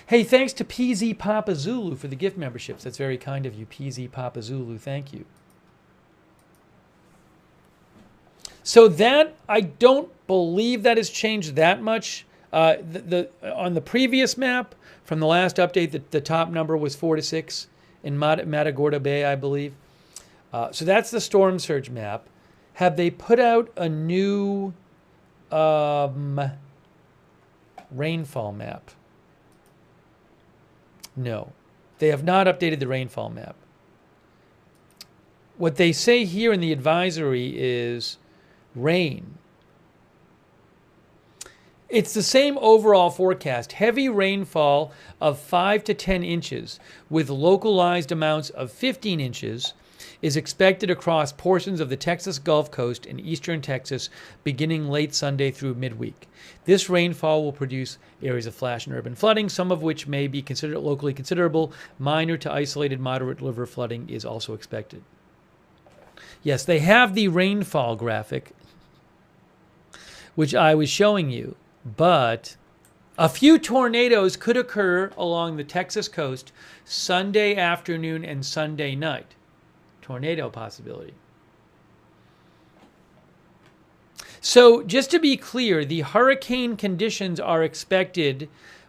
Hey, thanks to PZ Papa Zulu for the gift memberships. That's very kind of you, PZ Papa Zulu. Thank you. So that, I don't believe that has changed that much. On the previous map, from the last update, the top number was 4 to 6 in Matagorda Bay, I believe. So that's the storm surge map. Have they put out a new rainfall map? No. They have not updated the rainfall map. What they say here in the advisory is rain. It's the same overall forecast. Heavy rainfall of 5 to 10 inches with localized amounts of 15 inches is expected across portions of the Texas Gulf Coast and eastern Texas beginning late Sunday through midweek. This rainfall will produce areas of flash and urban flooding, some of which may be considered locally considerable. Minor to isolated moderate river flooding is also expected. Yes, they have the rainfall graphic, which I was showing you, but a few tornadoes could occur along the Texas coast Sunday afternoon and Sunday night. Tornado possibility. So just to be clear, the hurricane conditions are expected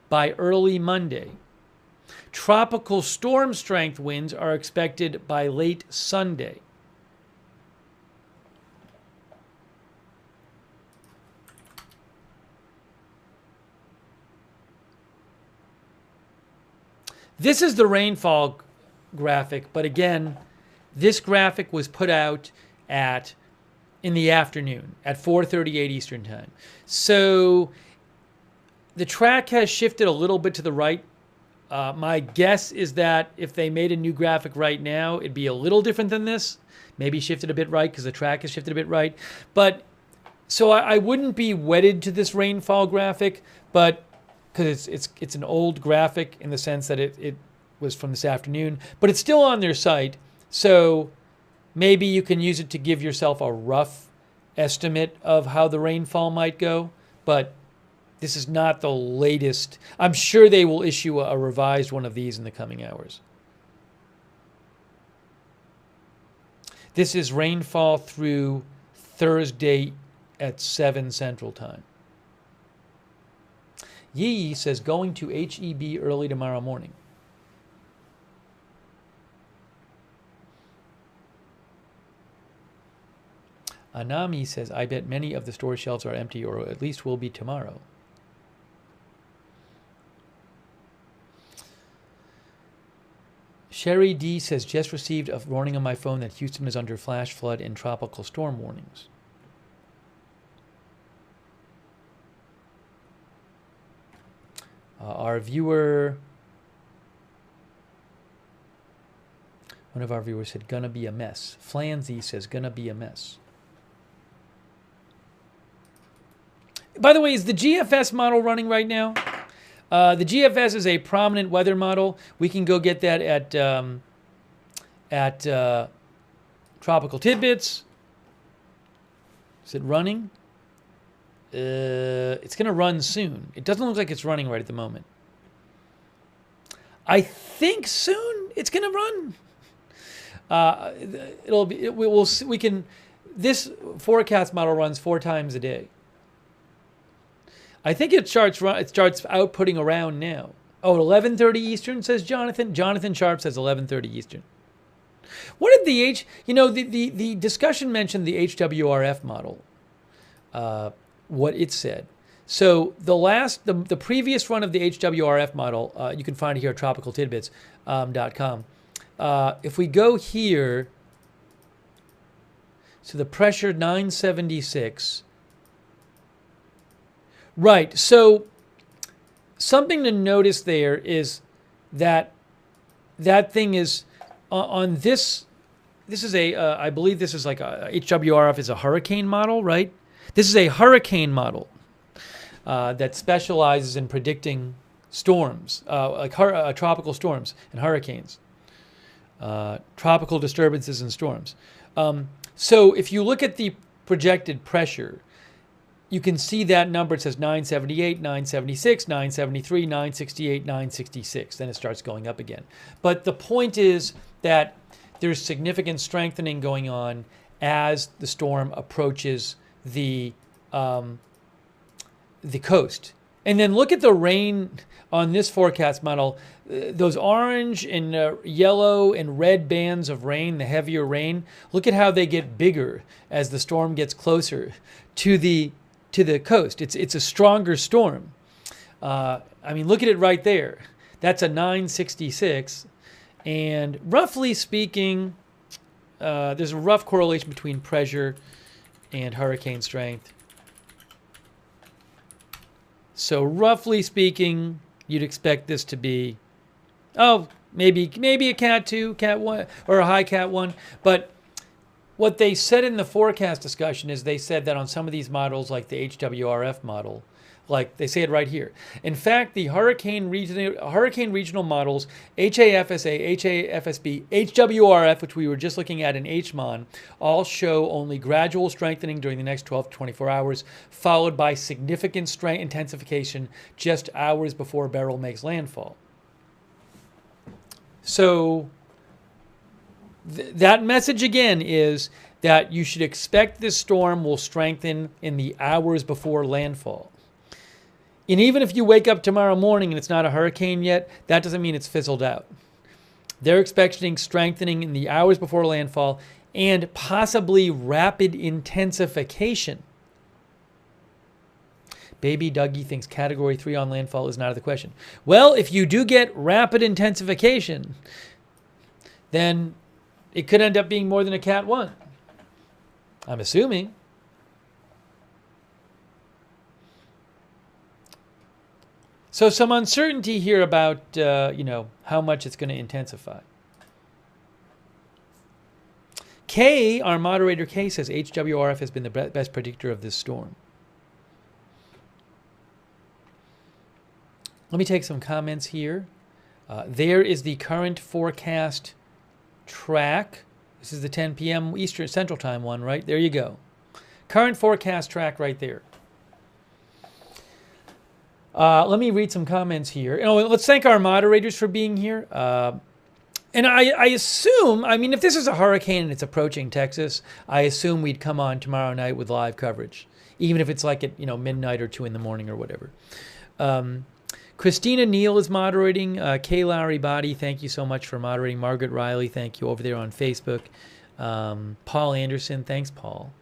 by early Monday. Tropical storm strength winds are expected by late Sunday. This is the rainfall graphic, but again, this graphic was put out in the afternoon at 4:38 Eastern Time. So the track has shifted a little bit to the right. My guess is that if they made a new graphic right now, it'd be a little different than this. Maybe shifted a bit right because the track has shifted a bit right. But so I wouldn't be wedded to this rainfall graphic, but because it's an old graphic in the sense that it was from this afternoon, but it's still on their site. So maybe you can use it to give yourself a rough estimate of how the rainfall might go, but this is not the latest. I'm sure they will issue a revised one of these in the coming hours. This is rainfall through Thursday at 7 Central Time. Yee says going to HEB early tomorrow morning. Anami says, I bet many of the store shelves are empty, or at least will be tomorrow. Sherry D says, just received a warning on my phone that Houston is under flash flood and tropical storm warnings. Our viewer, one of our viewers said, gonna be a mess. Flanzy says, gonna be a mess. By the way, is the GFS model running right now? The GFS is a prominent weather model. We can go get that at Tropical Tidbits. Is it running? It's going to run soon. It doesn't look like it's running right at the moment. I think soon it's going to run. It'll be. We can. This forecast model runs 4 times a day. I think it starts outputting around now. Oh, 11:30 Eastern, says Jonathan. Jonathan Sharp says 11:30 Eastern. What did the discussion mentioned the HWRF model, what it said. So the previous run of the HWRF model, you can find it here at tropicaltidbits.com. If we go here, so the pressure 976. Right. So something to notice there is that thing is on this. This is I believe this is like a HWRF is a hurricane model, right? This is a hurricane model that specializes in predicting storms, like tropical storms and hurricanes, tropical disturbances and storms. So if you look at the projected pressure, you can see that number. It says 978, 976, 973, 968, 966. Then it starts going up again. But the point is that there's significant strengthening going on as the storm approaches the coast. And then look at the rain on this forecast model. Those orange and yellow and red bands of rain, the heavier rain, look at how they get bigger as the storm gets closer to the coast. It's a stronger storm. I mean, look at it right there. That's a 966. And roughly speaking, there's a rough correlation between pressure and hurricane strength. So roughly speaking, you'd expect this to be, maybe a Cat 2, Cat 1, or a high Cat 1. But what they said in the forecast discussion is they said that on some of these models, like the HWRF model, like they say it right here. In fact, the hurricane regional models, HAFSA, HAFSB, HWRF, which we were just looking at in HMON, all show only gradual strengthening during the next 12 to 24 hours, followed by significant strength intensification just hours before Beryl makes landfall. So that message again is that you should expect this storm will strengthen in the hours before landfall. And even if you wake up tomorrow morning and it's not a hurricane yet, that doesn't mean it's fizzled out. They're expecting strengthening in the hours before landfall and possibly rapid intensification. Baby Dougie thinks Category 3 on landfall is not out of the question. Well, if you do get rapid intensification, then it could end up being more than a Cat 1. I'm assuming. So some uncertainty here about, how much it's going to intensify. Kay, our moderator Kay, says HWRF has been the best predictor of this storm. Let me take some comments here. There is the current forecast track. This is the 10 p.m. Eastern Central Time one, right? There you go. Current forecast track right there. Let me read some comments here. Let's thank our moderators for being here. And I assume, if this is a hurricane and it's approaching Texas, I assume we'd come on tomorrow night with live coverage, even if it's like at midnight or 2 in the morning or whatever. Christina Neal is moderating. Kay Lowry Body, thank you so much for moderating. Margaret Riley, thank you over there on Facebook. Paul Anderson, thanks, Paul.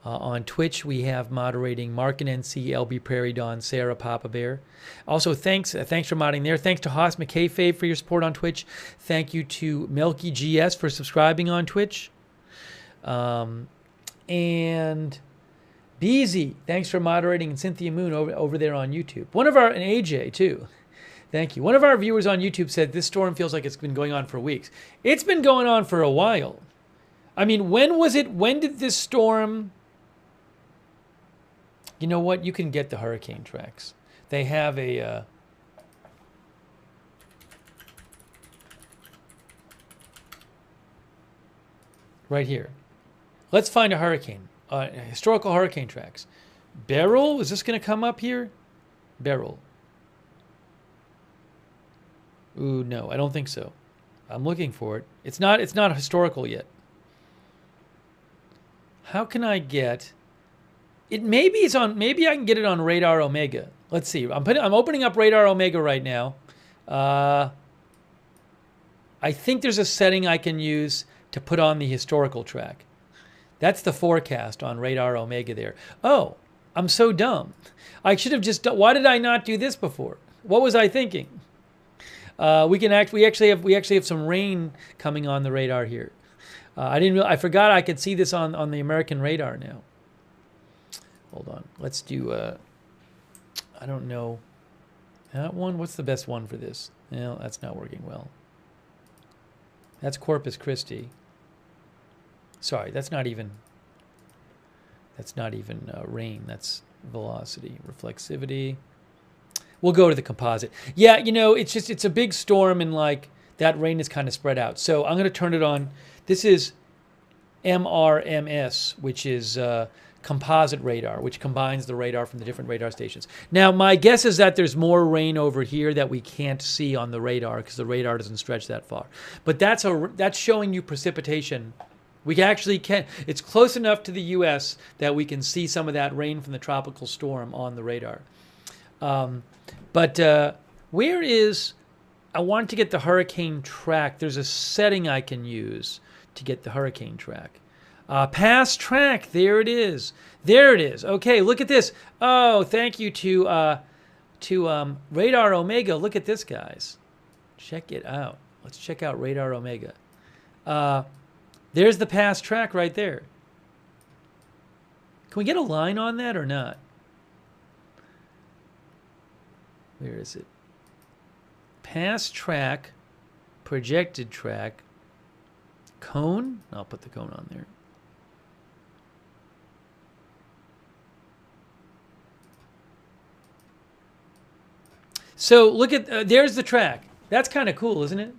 On Twitch, we have moderating Mark and NC, LB Prairie Dawn, Sarah Papa Bear. Also, thanks for modding there. Thanks to Haas McKayfave for your support on Twitch. Thank you to Milky GS for subscribing on Twitch. And Beezy, thanks for moderating, and Cynthia Moon over there on YouTube. And AJ too. Thank you. One of our viewers on YouTube said this storm feels like it's been going on for weeks. It's been going on for a while. When did this storm... You know what? You can get the hurricane tracks. They have a... right here. Let's find a hurricane. Historical hurricane tracks. Beryl? Is this going to come up here? Beryl. Ooh, no, I don't think so. I'm looking for it. It's not historical yet. How can I get... Maybe I can get it on Radar Omega. Let's see. I'm opening up Radar Omega right now. I think there's a setting I can use to put on the historical track. That's the forecast on Radar Omega there. Oh, I'm so dumb. I should have just... Why did I not do this before? What was I thinking? We actually have some rain coming on the radar here. I forgot I could see this on the American radar now. Hold on. Let's do, I don't know. That one? What's the best one for this? No, that's not working well. That's Corpus Christi. Sorry, that's not even rain. That's velocity, reflexivity. We'll go to the composite. Yeah, it's a big storm and that rain is kind of spread out. So I'm going to turn it on. This is MRMS, which is composite radar, which combines the radar from the different radar stations. Now, my guess is that there's more rain over here that we can't see on the radar because the radar doesn't stretch that far. But that's showing you precipitation. We actually can. It's close enough to the U.S. that we can see some of that rain from the tropical storm on the radar. Where is... I want to get the hurricane track. There's a setting I can use to get the hurricane track. Past track, there it is. There it is. Okay, look at this. Oh, thank you to Radar Omega. Look at this, guys. Check it out. Let's check out Radar Omega. There's the past track right there. Can we get a line on that or not? Where is it? Past track. projected track. Cone? I'll put the cone on there. So look at, there's the track. That's kind of cool, isn't it?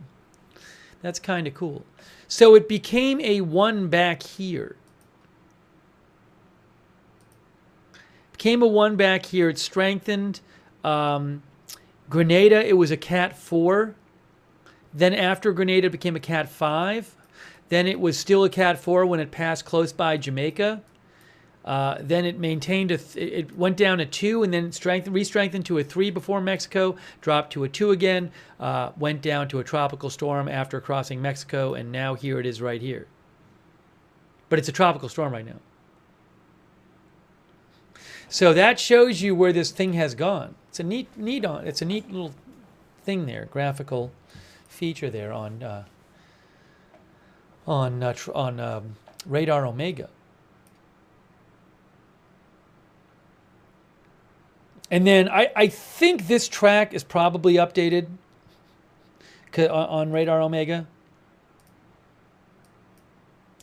That's kind of cool. So it became a 1 back here. Became a 1 back here. It strengthened. Grenada, it was a Cat 4. Then after Grenada, it became a Cat 5. Then it was still a Cat 4 when it passed close by Jamaica. Then it maintained it went down a 2 and then re-strengthened to a 3 before Mexico, dropped to a 2 again, went down to a tropical storm after crossing Mexico, and now here it is right here. But it's a tropical storm right now. So that shows you where this thing has gone. It's a neat little thing there, graphical feature there on Radar Omega. And then I think this track is probably updated on Radar Omega.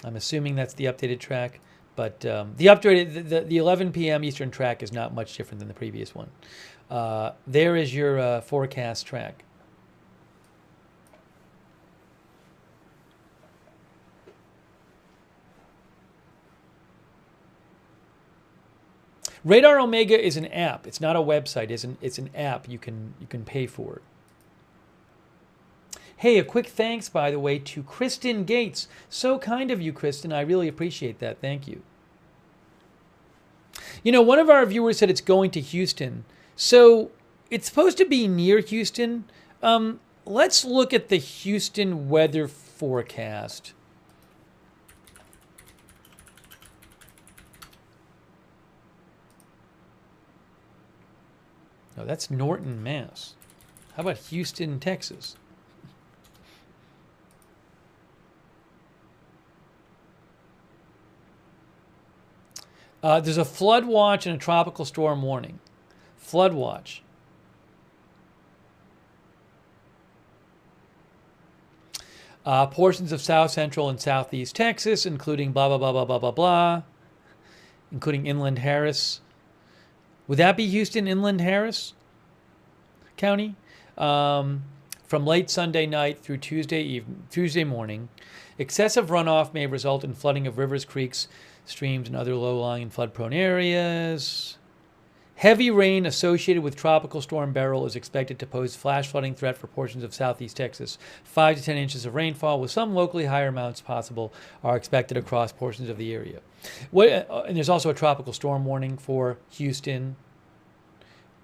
I'm assuming that's the updated track, but the 11 p.m. Eastern track is not much different than the previous one. There is your forecast track. Radar Omega is an app. It's not a website. It's an app you can pay for. Hey, a quick thanks, by the way, to Kristen Gates. So kind of you, Kristen. I really appreciate that. Thank you. You know, one of our viewers said it's going to Houston. So it's supposed to be near Houston. Let's look at the Houston weather forecast. No, that's Norton, Mass. How about Houston, Texas? There's a flood watch and a tropical storm warning. Flood watch. Portions of south central and southeast Texas, including blah, blah, blah, blah, blah, blah, blah, including inland Harris. Would that be Houston, inland Harris County? From late Sunday night through Tuesday morning, excessive runoff may result in flooding of rivers, creeks, streams, and other low-lying and flood-prone areas. Heavy rain associated with Tropical Storm Beryl is expected to pose flash flooding threat for portions of southeast Texas. 5 to 10 inches of rainfall, with some locally higher amounts possible, are expected across portions of the area. And there's also a tropical storm warning for Houston.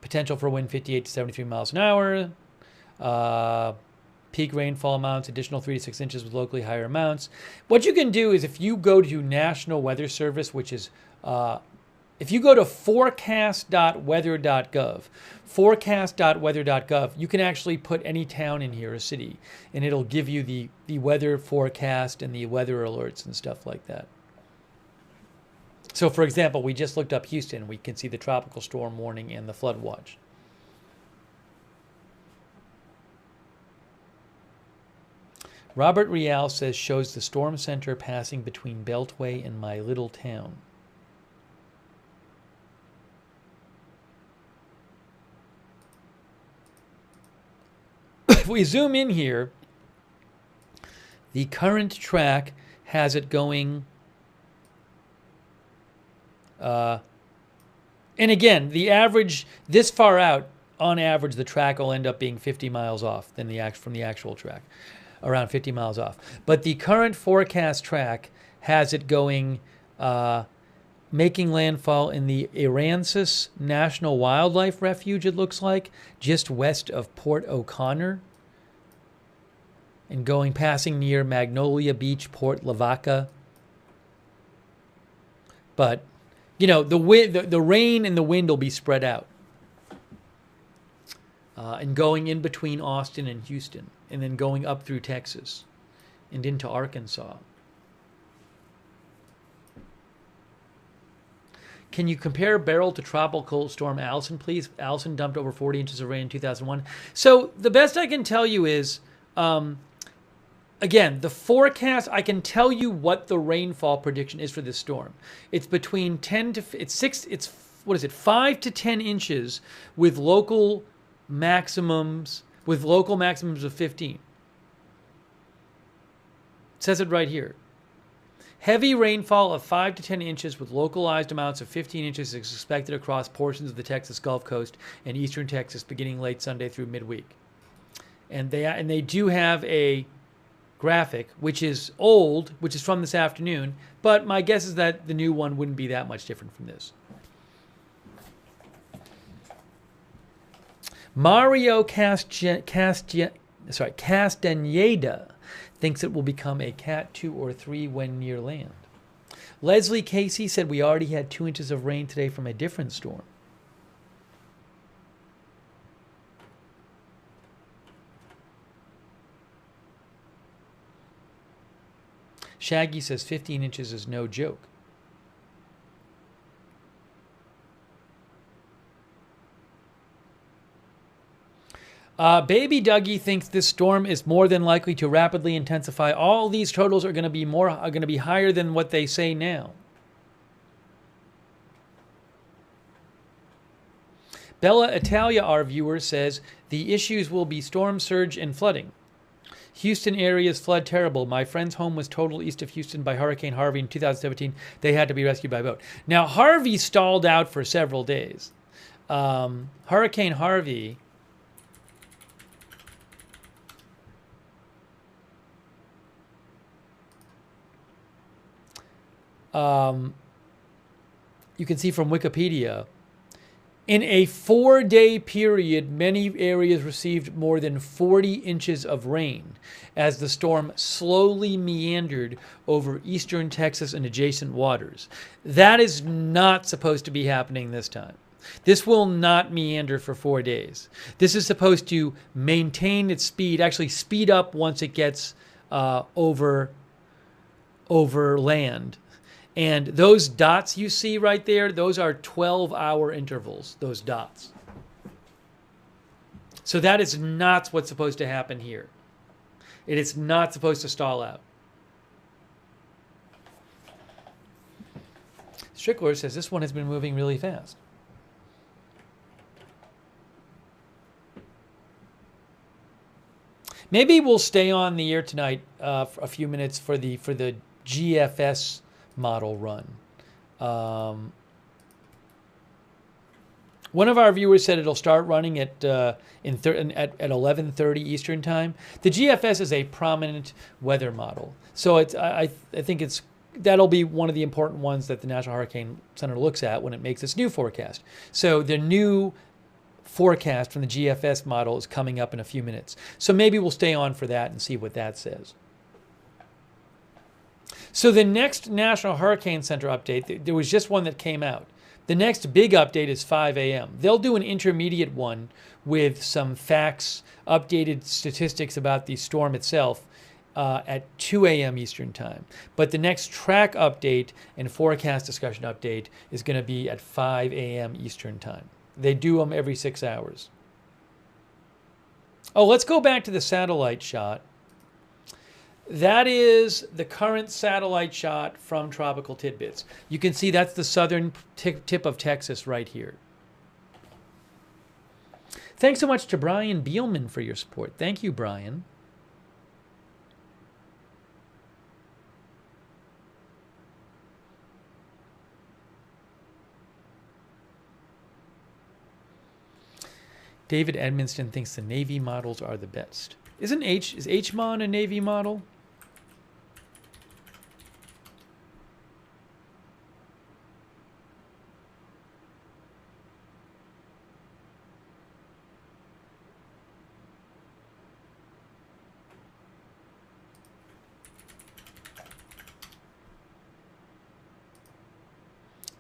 Potential for wind 58 to 73 miles an hour. Peak rainfall amounts, additional 3 to 6 inches with locally higher amounts. What you can do is if you go to National Weather Service, which is, if you go to forecast.weather.gov, you can actually put any town in here, a city, and it'll give you the weather forecast and the weather alerts and stuff like that. So, for example, we just looked up Houston. We can see the tropical storm warning and the flood watch. Robert Rial says, shows the storm center passing between Beltway and my little town. If we zoom in here, the current track has it going... and again, the average, this far out, on average, the track will end up being 50 miles off from the actual track. Around 50 miles off. But the current forecast track has it going, making landfall in the Aransas National Wildlife Refuge, it looks like, just west of Port O'Connor, and passing near Magnolia Beach, Port Lavaca. But, you know, the rain and the wind will be spread out. And going in between Austin and Houston, and then going up through Texas and into Arkansas. Can you compare Beryl to Tropical Storm Allison, please? Allison dumped over 40 inches of rain in 2001. So the best I can tell you is again, the forecast, I can tell you what the rainfall prediction is for this storm. It's between 10 to, it's 6, it's, what is it, 5 to 10 inches with local maximums, of 15. It says it right here. Heavy rainfall of 5 to 10 inches with localized amounts of 15 inches is expected across portions of the Texas Gulf Coast and eastern Texas beginning late Sunday through midweek. And they do have a graphic, which is old, which is from this afternoon, but my guess is that the new one wouldn't be that much different from this. Mario Castaneda thinks it will become a Cat 2 or 3 when near land. Leslie Casey said we already had 2 inches of rain today from a different storm. Shaggy says 15 inches is no joke. Baby Dougie thinks this storm is more than likely to rapidly intensify. All these totals are going to be higher than what they say now. Bella Italia, our viewer, says the issues will be storm surge and flooding. Houston area's flood terrible. My friend's home was totaled east of Houston by Hurricane Harvey in 2017. They had to be rescued by boat. Now, Harvey stalled out for several days. Hurricane Harvey... you can see from Wikipedia, in a 4-day period, many areas received more than 40 inches of rain as the storm slowly meandered over eastern Texas and adjacent waters. That is not supposed to be happening this time. This will not meander for 4 days. This is supposed to maintain its speed, actually speed up once it gets over land. And those dots you see right there, those are 12-hour intervals, those dots. So that is not what's supposed to happen here. It is not supposed to stall out. Strickler says this one has been moving really fast. Maybe we'll stay on the air tonight for a few minutes for the GFS model run. One of our viewers said it'll start running at 11:30 Eastern time. The GFS is a prominent weather model, so I think that'll be one of the important ones that the National Hurricane Center looks at when it makes its new forecast. So the new forecast from the GFS model is coming up in a few minutes. So maybe we'll stay on for that and see what that says. So the next National Hurricane Center update, there was just one that came out. The next big update is 5 a.m. They'll do an intermediate one with some facts, updated statistics about the storm itself at 2 a.m. Eastern time. But the next track update and forecast discussion update is going to be at 5 a.m. Eastern time. They do them every 6 hours. Oh, let's go back to the satellite shot. That is the current satellite shot from Tropical Tidbits. You can see that's the southern tip of Texas right here. Thanks so much to Brian Beelman for your support. Thank you, Brian. David Edmonston thinks the Navy models are the best. Is HMON a Navy model?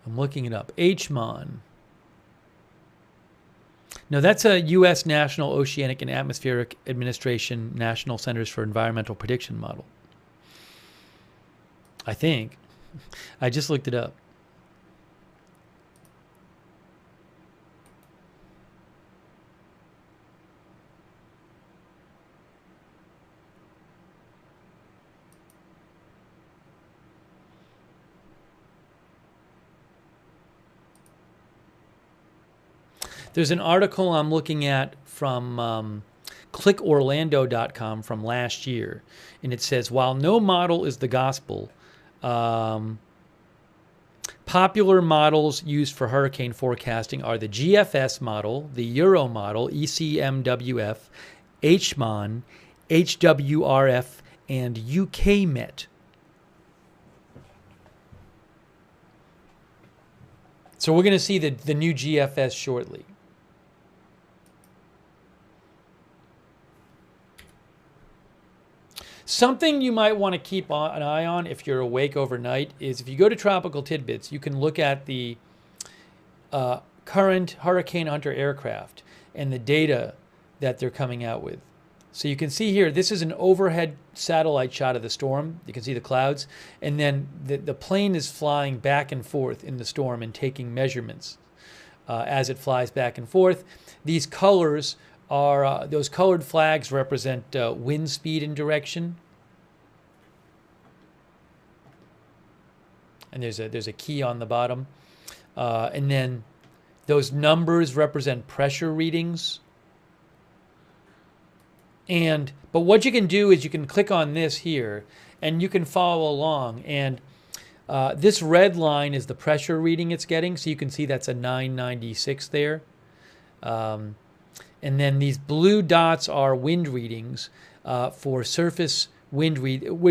I'm looking it up. HMON. No, that's a U.S. National Oceanic and Atmospheric Administration National Centers for Environmental Prediction model. I think. I just looked it up. There's an article I'm looking at from clickorlando.com from last year, and it says, while no model is the gospel, popular models used for hurricane forecasting are the GFS model, the Euro model, ECMWF, HMON, HWRF, and UKMet. So we're going to see the new GFS shortly. Something you might want to keep an eye on if you're awake overnight is if you go to Tropical Tidbits, you can look at the current Hurricane Hunter aircraft and the data that they're coming out with. So you can see here, this is an overhead satellite shot of the storm. You can see the clouds. And then the plane is flying back and forth in the storm and taking measurements as it flies back and forth. These colors are, those colored flags represent wind speed and direction. And there's a key on the bottom. And then those numbers represent pressure readings. But what you can do is you can click on this here and you can follow along. And this red line is the pressure reading it's getting. So you can see that's a 996 there. And then these blue dots are wind readings for surface wind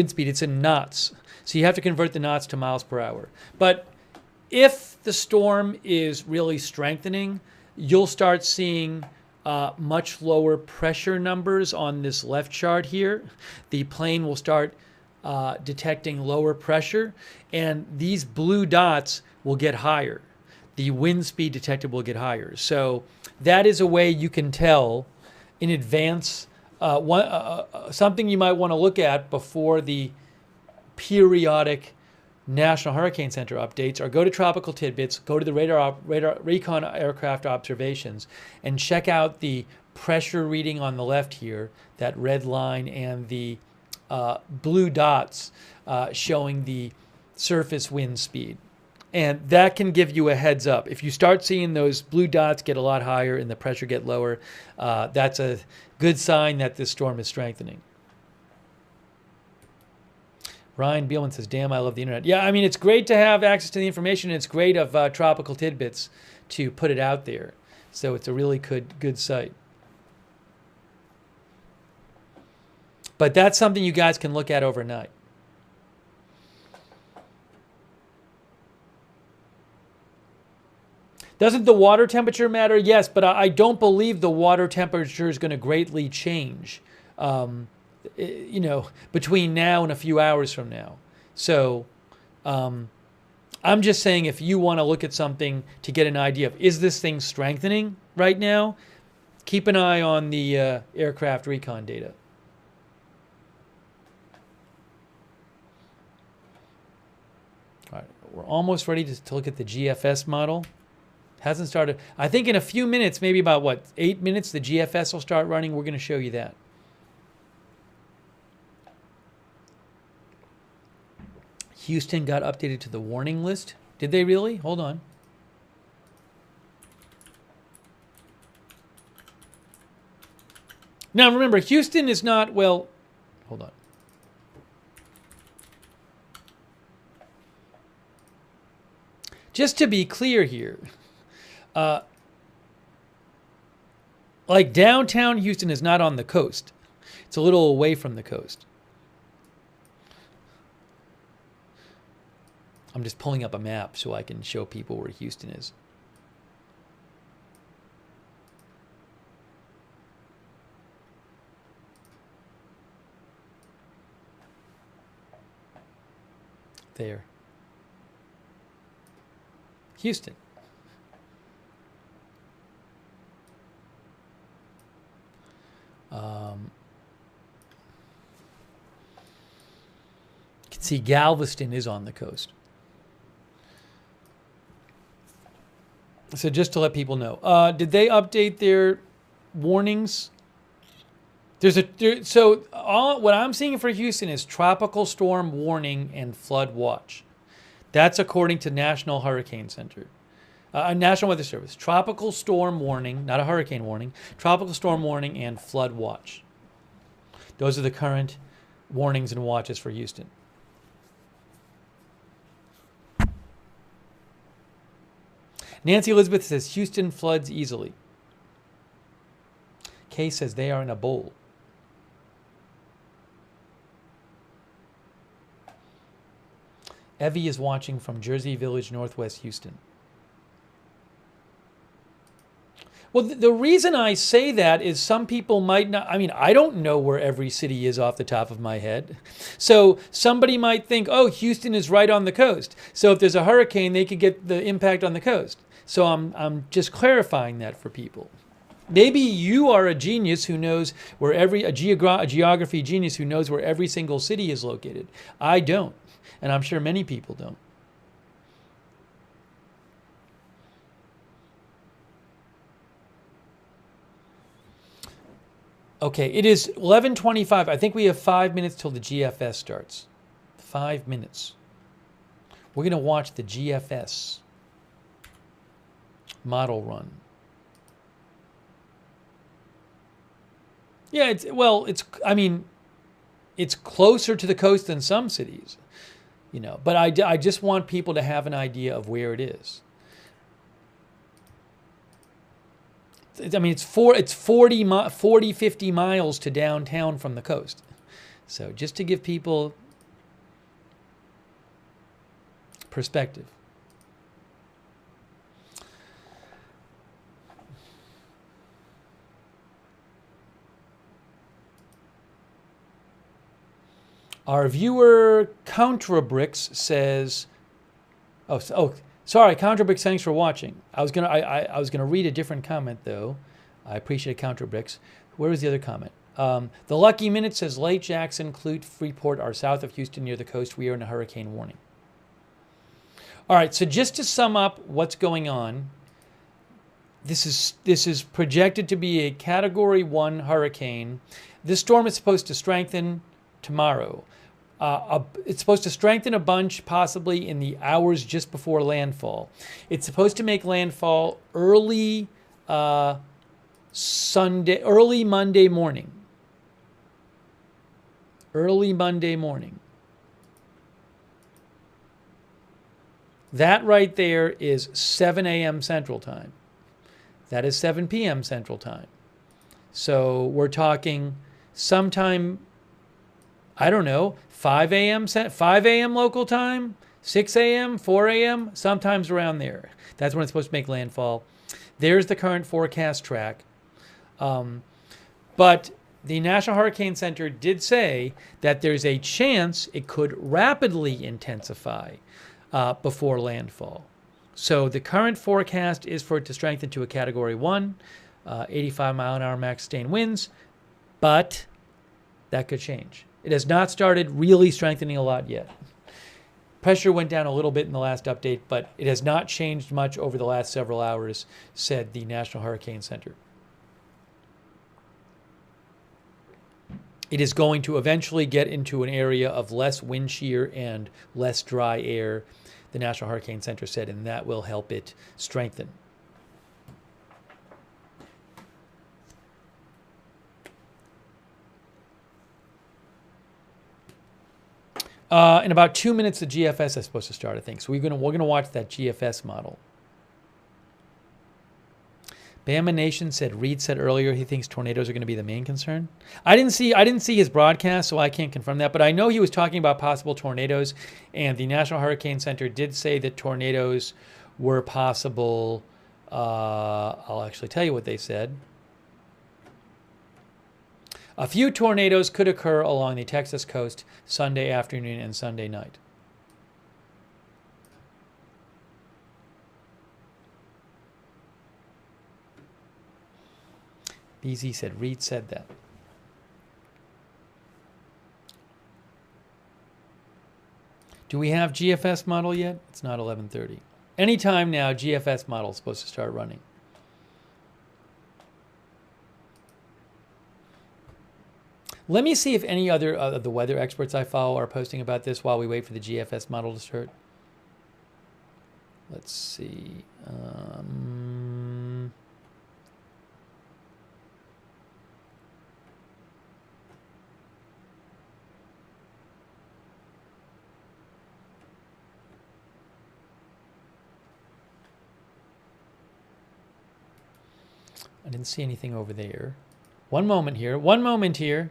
speed. It's in knots. So you have to convert the knots to miles per hour. But if the storm is really strengthening, you'll start seeing much lower pressure numbers on this left chart here. The plane will start detecting lower pressure, and these blue dots will get higher. The wind speed detected will get higher. So that is a way you can tell in advance something you might want to look at before the periodic National Hurricane Center updates, or go to Tropical Tidbits, go to the radar recon aircraft observations, and check out the pressure reading on the left here, that red line, and the blue dots showing the surface wind speed. And that can give you a heads up. If you start seeing those blue dots get a lot higher and the pressure get lower, that's a good sign that this storm is strengthening. Ryan Beelman says, damn, I love the internet. Yeah, I mean, it's great to have access to the information. And it's great of Tropical Tidbits to put it out there. So it's a really good site. But that's something you guys can look at overnight. Doesn't the water temperature matter? Yes, but I don't believe the water temperature is going to greatly change. Between now and a few hours from now. So I'm just saying, if you want to look at something to get an idea of, is this thing strengthening right now? Keep an eye on the aircraft recon data. All right, we're almost ready to look at the GFS model. Hasn't started. I think in a few minutes, maybe about 8 minutes, the GFS will start running. We're going to show you that. Houston got updated to the warning list. Did they really? Hold on. Now remember, Houston is not, well, hold on. Just to be clear here, like downtown Houston is not on the coast. It's a little away from the coast. I'm just pulling up a map so I can show people where Houston is. There. Houston. You can see Galveston is on the coast. So just to let people know, did they update their warnings? What I'm seeing for Houston is tropical storm warning and flood watch. That's according to National Hurricane Center. National Weather Service, tropical storm warning, not a hurricane warning, tropical storm warning and flood watch. Those are the current warnings and watches for Houston. Nancy Elizabeth says Houston floods easily. Kay says they are in a bowl. Evie is watching from Jersey Village, Northwest Houston. Well, the reason I say that is some people might not, I mean, I don't know where every city is off the top of my head. So somebody might think, oh, Houston is right on the coast. So if there's a hurricane, they could get the impact on the coast. So I'm just clarifying that for people. Maybe you are a genius who knows where a geography genius who knows where every single city is located. I don't, and I'm sure many people don't. Okay, it is 11:25. I think we have 5 minutes till the GFS starts. 5 minutes. We're going to watch the GFS model run. Yeah, it's closer to the coast than some cities, but I just want people to have an idea of where it is. I mean, it's 40, 50 miles to downtown from the coast. So just to give people perspective. Our viewer Contrabricks says, sorry, Contrabricks, thanks for watching. I was gonna read a different comment though. I appreciate Contrabricks. Where was the other comment? The Lucky Minute says Lake Jackson, Clute, Freeport are south of Houston near the coast. We are in a hurricane warning. All right, so just to sum up what's going on, this is projected to be a Category 1 hurricane. This storm is supposed to strengthen tomorrow. It's supposed to strengthen a bunch possibly in the hours just before landfall. It's supposed to make landfall early Monday morning. Early Monday morning. That right there is 7 a.m. Central Time. That is 7 p.m. Central Time. So we're talking sometime, I don't know, 5 a.m. local time, 6 a.m., 4 a.m., sometimes around there. That's when it's supposed to make landfall. There's the current forecast track. But the National Hurricane Center did say that there's a chance it could rapidly intensify before landfall. So the current forecast is for it to strengthen to a Category 1, 85 mile an hour max sustained winds, but that could change. It has not started really strengthening a lot yet. Pressure went down a little bit in the last update, but it has not changed much over the last several hours, said the National Hurricane Center. It is going to eventually get into an area of less wind shear and less dry air, the National Hurricane Center said, and that will help it strengthen. In about 2 minutes, the GFS is supposed to start, I think. So we're gonna watch that GFS model. Bama Nation said Reed said earlier he thinks tornadoes are going to be the main concern. I didn't see his broadcast, so I can't confirm that. But I know he was talking about possible tornadoes, and the National Hurricane Center did say that tornadoes were possible. I'll actually tell you what they said. A few tornadoes could occur along the Texas coast Sunday afternoon and Sunday night. BZ said, Reed said that. Do we have GFS model yet? It's not 11:30. Anytime now, GFS model is supposed to start running. Let me see if any other of the weather experts I follow are posting about this while we wait for the GFS model to start. Let's see. see. I didn't see anything over there. One moment here. One moment here.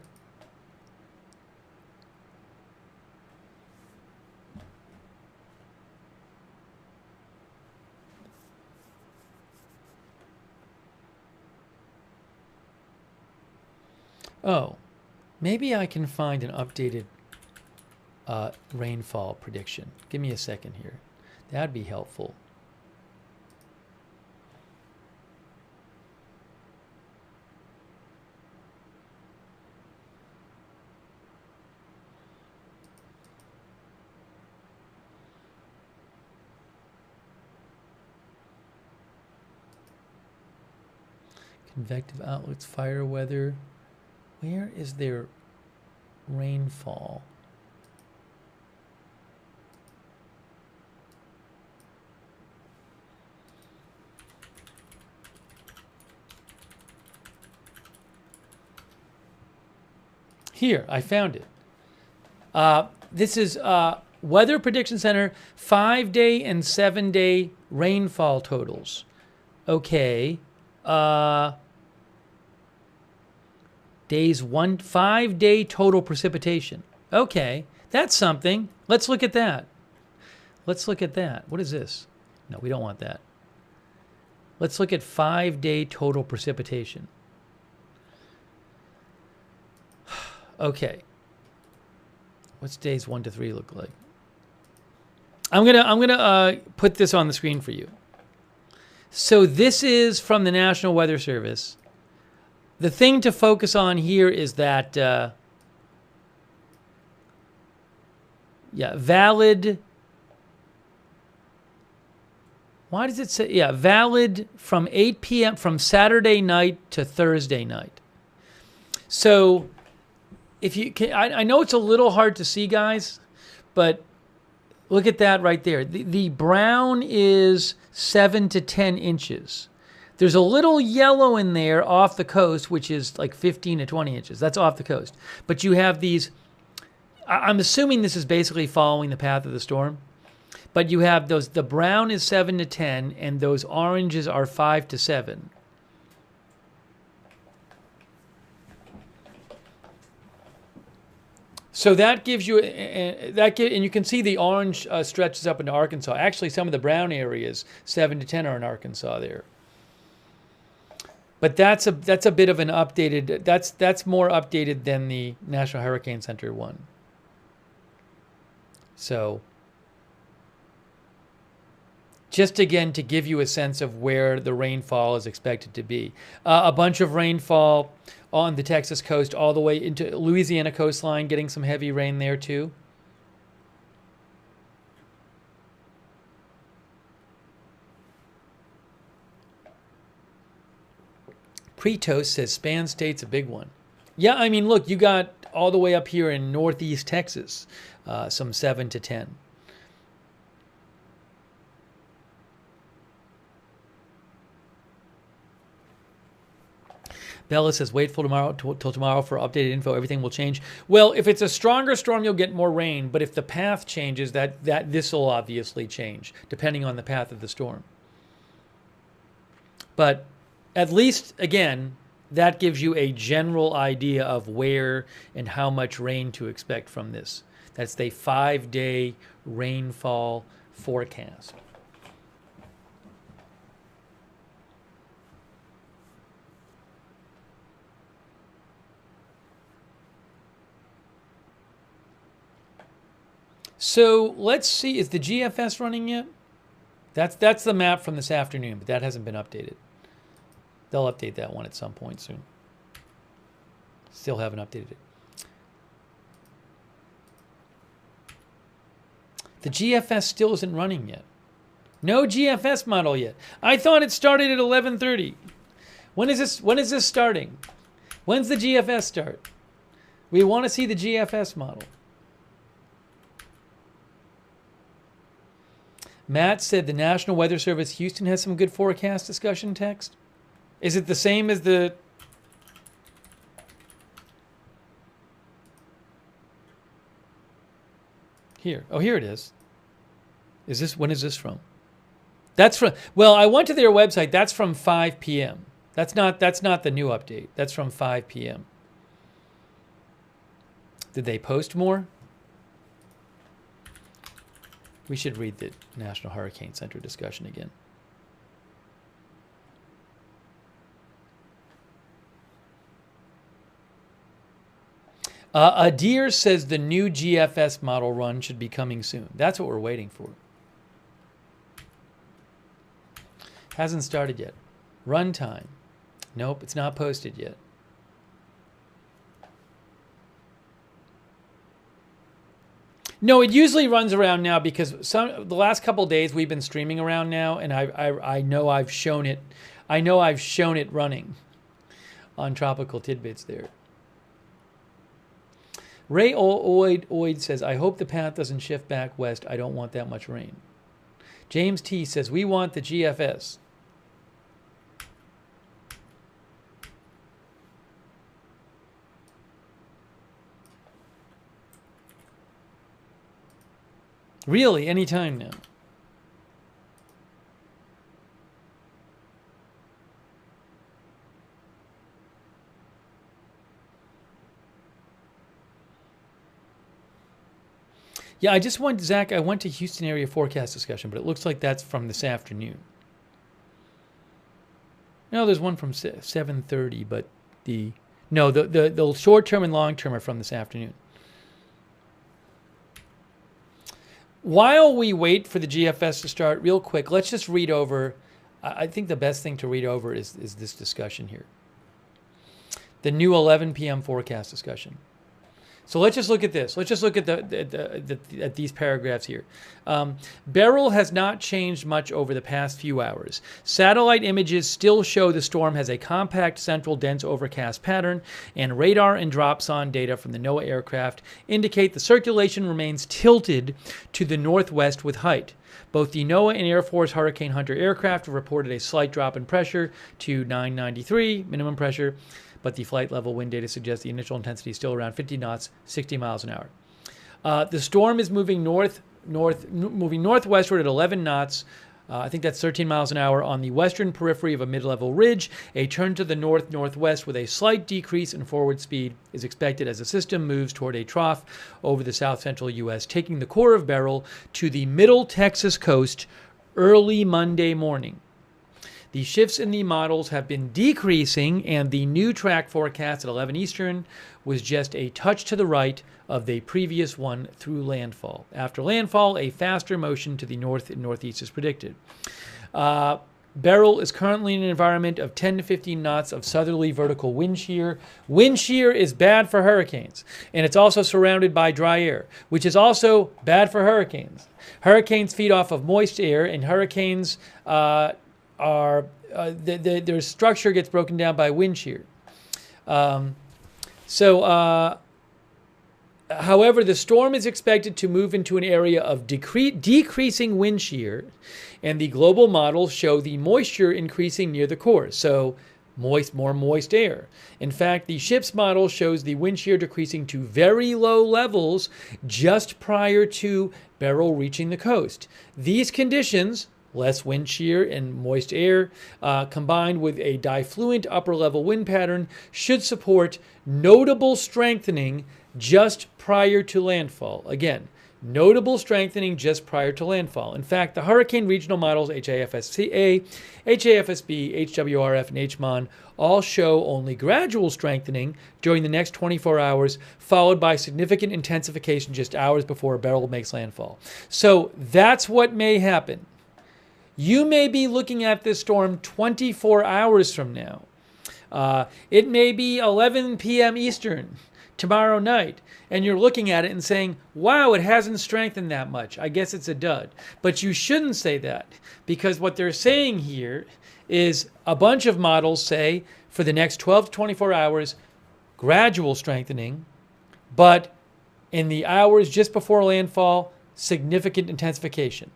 Oh, maybe I can find an updated rainfall prediction. Give me a second here. That'd be helpful. Convective outlets, fire weather. Where is their rainfall? Here, I found it. This is Weather Prediction Center 5-day and 7-day rainfall totals. Okay. Days 5-day total precipitation. Okay, that's something. Let's look at that. Let's look at that. What is this? No, we don't want that. Let's look at 5-day total precipitation. Okay. What's days 1 to 3 look like? I'm gonna put this on the screen for you. So this is from the National Weather Service. The thing to focus on here is that, valid. Why does it say, valid from 8 p.m. from Saturday night to Thursday night. So if you can, I know it's a little hard to see, guys, but look at that right there. The brown is 7 to 10 inches. There's a little yellow in there off the coast, which is like 15 to 20 inches. That's off the coast. But you have these, I'm assuming this is basically following the path of the storm. But you have those, the brown is 7 to 10, and those oranges are 5 to 7. So that gives you, and you can see the orange stretches up into Arkansas. Actually, some of the brown areas, 7 to 10, are in Arkansas there. But that's a bit of an updated. That's more updated than the National Hurricane Center one. So, just again to give you a sense of where the rainfall is expected to be. A bunch of rainfall on the Texas coast all the way into Louisiana coastline, getting some heavy rain there too. Pretos says span state's a big one. Yeah, I mean, look, you got all the way up here in northeast Texas, some 7 to 10. Bella says, wait till tomorrow for updated info. Everything will change. Well, if it's a stronger storm, you'll get more rain. But if the path changes, this will obviously change, depending on the path of the storm. But at least, again, that gives you a general idea of where and how much rain to expect from this. That's the 5-day rainfall forecast. So let's see, is the GFS running yet? That's the map from this afternoon, but that hasn't been updated. They'll update that one at some point soon. Still haven't updated it. The GFS still isn't running yet. No GFS model yet. I thought it started at 11:30. When is this starting? When's the GFS start? We want to see the GFS model. Matt said the National Weather Service Houston has some good forecast discussion text. Is it the same as the... Here. Oh, here it is. When is this from? That's from, well, I went to their website. That's from 5 p.m. That's not the new update. That's from 5 p.m. Did they post more? We should read the National Hurricane Center discussion again. Adir says the new GFS model run should be coming soon. That's what we're waiting for. Hasn't started yet. Runtime. Nope, it's not posted yet. No, it usually runs around now because the last couple of days we've been streaming around now, and I know I've shown it. I know I've shown it running on Tropical Tidbits there. Ray Oid says, I hope the path doesn't shift back west. I don't want that much rain. James T says, we want the GFS. Really, anytime now. Yeah, Zach, I went to Houston area forecast discussion, but it looks like that's from this afternoon. No, there's one from 7:30, but the short term and long term are from this afternoon. While we wait for the GFS to start, real quick, let's just read over. I think the best thing to read over is this discussion here. The new 11 p.m. forecast discussion. So let's just look at this. Let's just look at at these paragraphs here. Beryl has not changed much over the past few hours. Satellite images still show the storm has a compact central dense overcast pattern, and radar and dropson data from the NOAA aircraft indicate the circulation remains tilted to the northwest with height. Both the NOAA and Air Force Hurricane Hunter aircraft have reported a slight drop in pressure to 993 minimum pressure, but the flight level wind data suggests the initial intensity is still around 50 knots, 60 miles an hour. The storm is moving northwestward at 11 knots. I think that's 13 miles an hour on the western periphery of a mid-level ridge. A turn to the north-northwest with a slight decrease in forward speed is expected as the system moves toward a trough over the south-central U.S., taking the core of Beryl to the middle Texas coast early Monday morning. The shifts in the models have been decreasing, and the new track forecast at 11 Eastern was just a touch to the right of the previous one through landfall. After landfall, a faster motion to the north and northeast is predicted. Beryl is currently in an environment of 10 to 15 knots of southerly vertical wind shear. Wind shear is bad for hurricanes, and it's also surrounded by dry air, which is also bad for hurricanes. Hurricanes feed off of moist air, and hurricanes their structure gets broken down by wind shear. However, the storm is expected to move into an area of decreasing wind shear, and the global models show the moisture increasing near the core. So more moist air. In fact, the ship's model shows the wind shear decreasing to very low levels just prior to Beryl reaching the coast. These conditions, less wind shear and moist air, combined with a diffluent upper-level wind pattern, should support notable strengthening just prior to landfall. Again, notable strengthening just prior to landfall. In fact, the hurricane regional models HAFSA, HAFSB, HWRF, and HMON all show only gradual strengthening during the next 24 hours, followed by significant intensification just hours before Beryl makes landfall. So that's what may happen. You may be looking at this storm 24 hours from now. It may be 11 p.m. Eastern tomorrow night, and you're looking at it and saying, wow, it hasn't strengthened that much. I guess it's a dud. But you shouldn't say that, because what they're saying here is a bunch of models say for the next 12 to 24 hours, gradual strengthening, but in the hours just before landfall, significant intensification.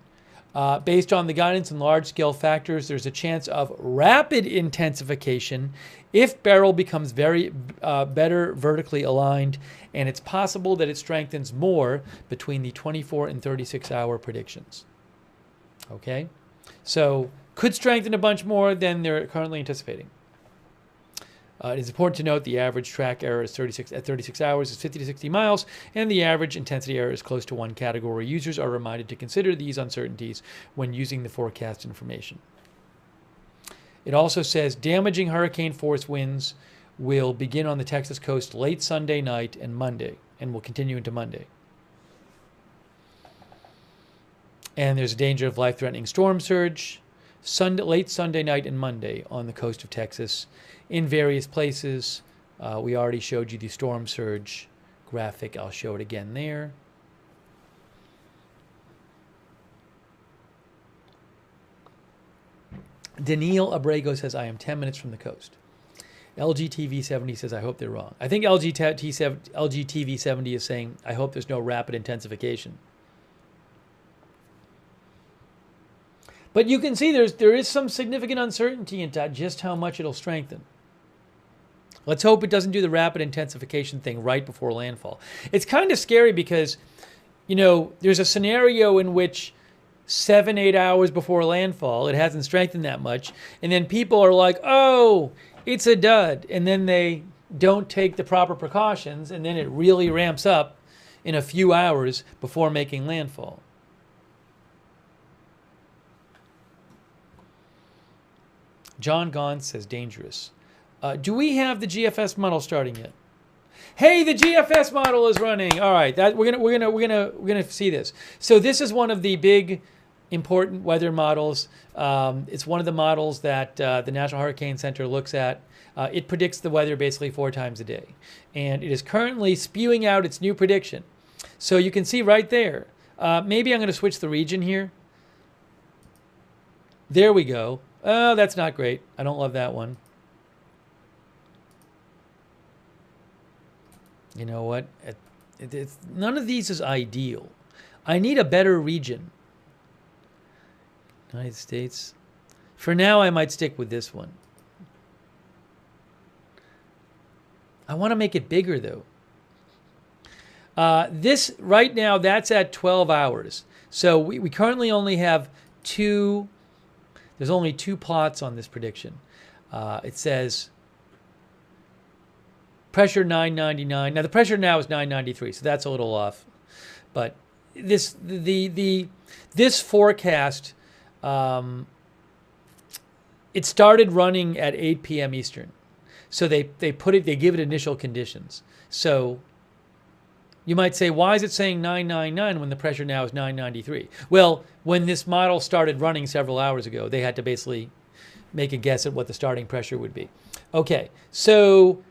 Based on the guidance and large-scale factors, there's a chance of rapid intensification if Beryl becomes better vertically aligned, and it's possible that it strengthens more between the 24 and 36-hour predictions. Okay? So could strengthen a bunch more than they're currently anticipating. It is important to note the average track error is 36 hours is 50 to 60 miles, and the average intensity error is close to 1 category. Users are reminded to consider these uncertainties when using the forecast information. It also says damaging hurricane force winds will begin on the Texas coast late Sunday night and Monday, and will continue into Monday. And there's a danger of life-threatening storm surge late Sunday night and Monday on the coast of Texas in various places. We already showed you the storm surge graphic. I'll show it again there. Daniil Abrego says, I am 10 minutes from the coast. LGTV70 says, I hope they're wrong. I think LGTV70 is saying, I hope there's no rapid intensification. But you can see there is some significant uncertainty into just how much it'll strengthen. Let's hope it doesn't do the rapid intensification thing right before landfall. It's kind of scary because, you know, there's a scenario in which 7-8 hours before landfall, it hasn't strengthened that much. And then people are like, oh, it's a dud. And then they don't take the proper precautions. And then it really ramps up in a few hours before making landfall. John Gaunt says dangerous. Do we have the GFS model starting yet? Hey, the GFS model is running. All right, we're gonna see this. So this is one of the big, important weather models. It's one of the models that the National Hurricane Center looks at. It predicts the weather basically 4 times a day, and it is currently spewing out its new prediction. So you can see right there. Maybe I'm going to switch the region here. There we go. Oh, that's not great. I don't love that one. You know what? None of these is ideal. I need a better region. United States. For now, I might stick with this one. I want to make it bigger, though. This, right now, that's at 12 hours. So we currently only have 2... There's only 2 plots on this prediction. It says pressure 999. Now the pressure now is 993, so that's a little off. But this forecast, it started running at 8 p.m. Eastern. So they give it initial conditions. So you might say, why is it saying 999 when the pressure now is 993? Well, when this model started running several hours ago, they had to basically make a guess at what the starting pressure would be. Okay, so,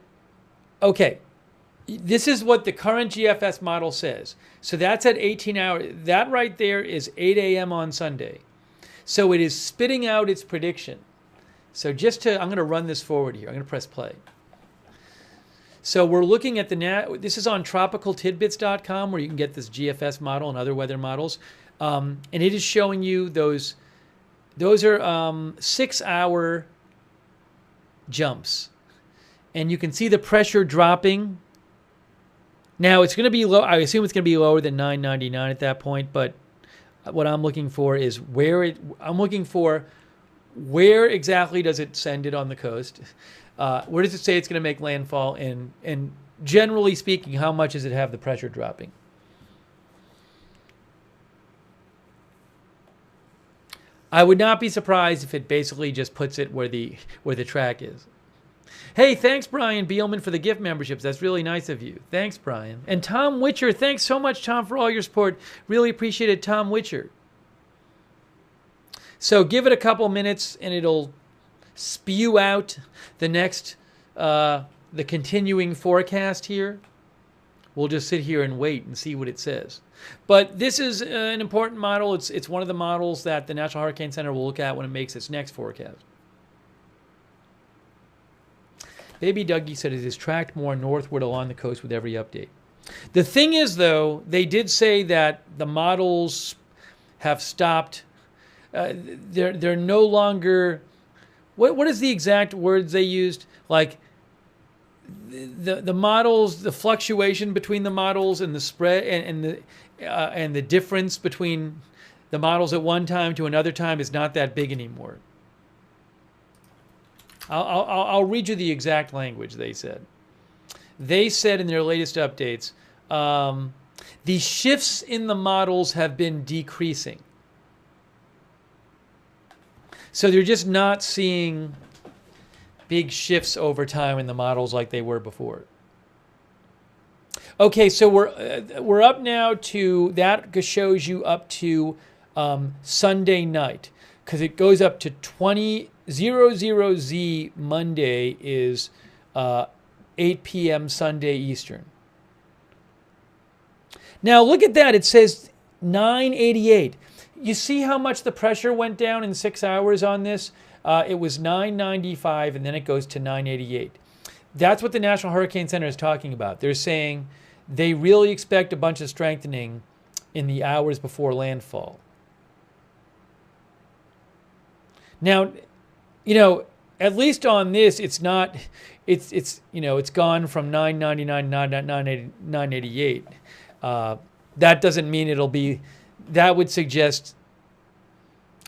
this is what the current GFS model says. So that's at 18 hours. That right there is 8 a.m. on Sunday. So it is spitting out its prediction. So I'm going to run this forward here. I'm going to press play. So we're looking at this is on tropicaltidbits.com where you can get this GFS model and other weather models. And it is showing you those are 6-hour jumps. And you can see the pressure dropping. Now it's going to be low. I assume it's going to be lower than 999 at that point, but what I'm looking for is where exactly does it send it on the coast? Where does it say it's going to make landfall? And generally speaking, how much does it have the pressure dropping? I would not be surprised if it basically just puts it where the track is. Hey, thanks, Brian Beelman, for the gift memberships. That's really nice of you. Thanks, Brian. And Tom Witcher, thanks so much, Tom, for all your support. Really appreciate it, Tom Witcher. So give it a couple minutes, and it'll spew out the next, the continuing forecast here. We'll just sit here and wait and see what it says. But this is an important model. It's one of the models that the National Hurricane Center will look at when it makes its next forecast. Baby Dougie said it is tracked more northward along the coast with every update. The thing is, though, they did say that the models have stopped they're no longer. What is the exact words they used? Like the models, the fluctuation between the models and the spread and the difference between the models at one time to another time is not that big anymore. I'll read you the exact language they said. They said in their latest updates, the shifts in the models have been decreasing. So they're just not seeing big shifts over time in the models like they were before. Okay, so we're up now to, that shows you up to Sunday night, because it goes up to 20:00Z Monday is 8 p.m. Sunday Eastern. Now look at that. It says 988. You see how much the pressure went down in 6 hours on this? It was 995 and then it goes to 988. That's what the National Hurricane Center is talking about. They're saying they really expect a bunch of strengthening in the hours before landfall. Now, at least on this, it's not, it's gone from 999 to 988. That doesn't mean it'll be, that would suggest,